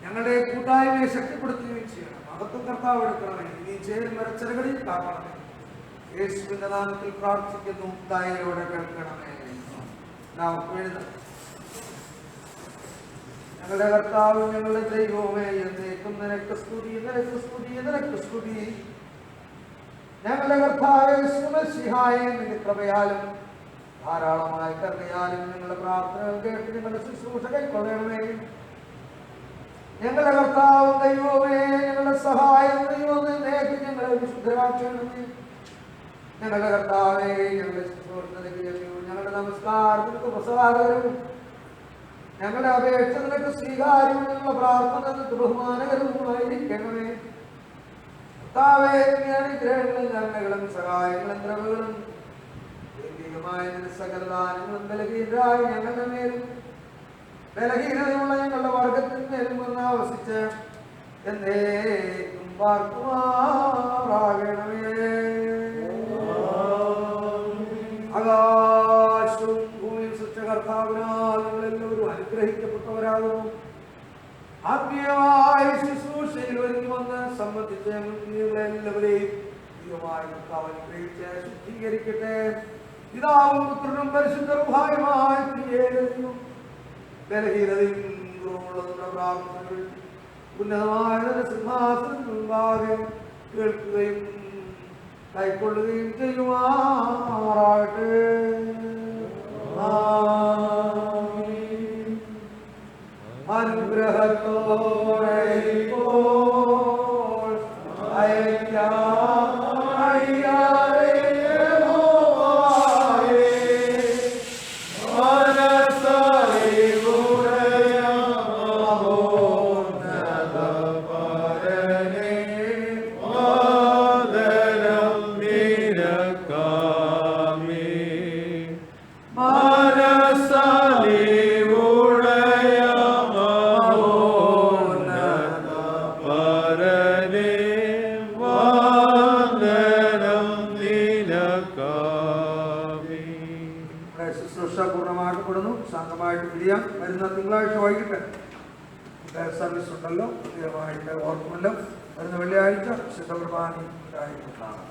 S4: ഞങ്ങളുടെ കൂട്ടായ്മയെ ശക്തിപ്പെടുത്തുകയും ചെയ്യണം. മഹത്വം കർത്താവ് എടുക്കണമേ. ഇനി ചേരും വരച്ചരകളിൽ കാക്കണമേ. യേശുവിന്റെ നാമത്തിൽ പ്രാർത്ഥിക്കുന്നു. ദയയോടെ കേൾക്കണമേ. ഞങ്ങളുടെ കർത്താവ്, ഞങ്ങളുടെ ദൈവമേ, എന്നേക്കും നിനക്ക് സ്തുതി, നിനക്ക് സ്തുതി, നിനക്ക് സ്തുതി. ഞങ്ങളുടെ കർത്താവേ, നിന്റെ കൃപയാലും ധാരാളമായ കരുണയാലും ഞങ്ങളുടെ പ്രാർത്ഥനകൾ കേട്ട് ഞങ്ങളുടെ ശുശ്രൂഷ കൈക്കൊള്ളണമേ. ഞങ്ങളുടെ കർത്താവ് ദൈവമേ, ഞങ്ങളുടെ സഹായം ദൈവമേ, ഞങ്ങളെ വിശുദ്ധരാക്കണമേ. ഞങ്ങളുടെ കർത്താവേ, ഞങ്ങളുടെ ശുശ്രൂഷ, ഞങ്ങളുടെ നമസ്കാരങ്ങൾക്ക് പ്രസാദകരവും ഞങ്ങളുടെ അപേക്ഷ നിനക്ക് സ്വീകാര്യവും ഞങ്ങളുടെ പ്രാർത്ഥന ബഹുമാനകരവുമായിരിക്കണമേ. കർത്താവേ, അനുഗ്രഹങ്ങളും നന്മകളും സഹായങ്ങളും ദ്രവകളും ദൈവികമായ സകലദാനങ്ങളും ബലഹീനരായ ഞങ്ങളുടെ മേലും ബലഹീനതയുള്ള ഞങ്ങളുടെ വർഗത്തിന്മേലും വന്ന് ആവസിച്ച് എന്നേക്കും പാർക്കുമാറാകണമേ. ആകാശവും ഭൂമിയും സൃഷ്ടിച്ച കർത്താവിനാൽ നിങ്ങളെല്ലാവരും അനുഗ്രഹിക്കപ്പെട്ടവരാകുന്നു. ആത്മീയമായ ശുശ്രൂഷയിൽ ഒരുങ്ങി വന്ന് സംബന്ധിച്ച് നിങ്ങളെല്ലാവരെയും ദൈവമായ കർത്താവ് അനുഗ്രഹിച്ച് ശുദ്ധീകരിക്കട്ടെ. പിതാവും പുത്രനും പരിശുദ്ധവുമായ ബലഹീനതയും കുറവുള്ളതുള്ള പ്രാർത്ഥനകൾ ഉന്നതമായ സിംഹാസനം മുൻപാകെ കേൾക്കുകയും കൈക്കൊള്ളുകയും ചെയ്യുമാറാകട്ടെ. അനുഗ്രഹത്തോടെ ഇപ്പോൾ അയക്കാം. ശുശ്രൂഷ പൂർണ്ണമാക്കപ്പെടുന്നു. സംഘമായിട്ട് പിരിയാം. വരുന്ന തിങ്കളാഴ്ച വൈകിട്ട് സർവീസ് ഉണ്ടല്ലോ, പ്രത്യേകമായിട്ട് ഓർക്കുമല്ലോ. വരുന്ന വെള്ളിയാഴ്ച വിശുദ്ധ കുർബാന ഉണ്ടായിട്ടുണ്ടാകും.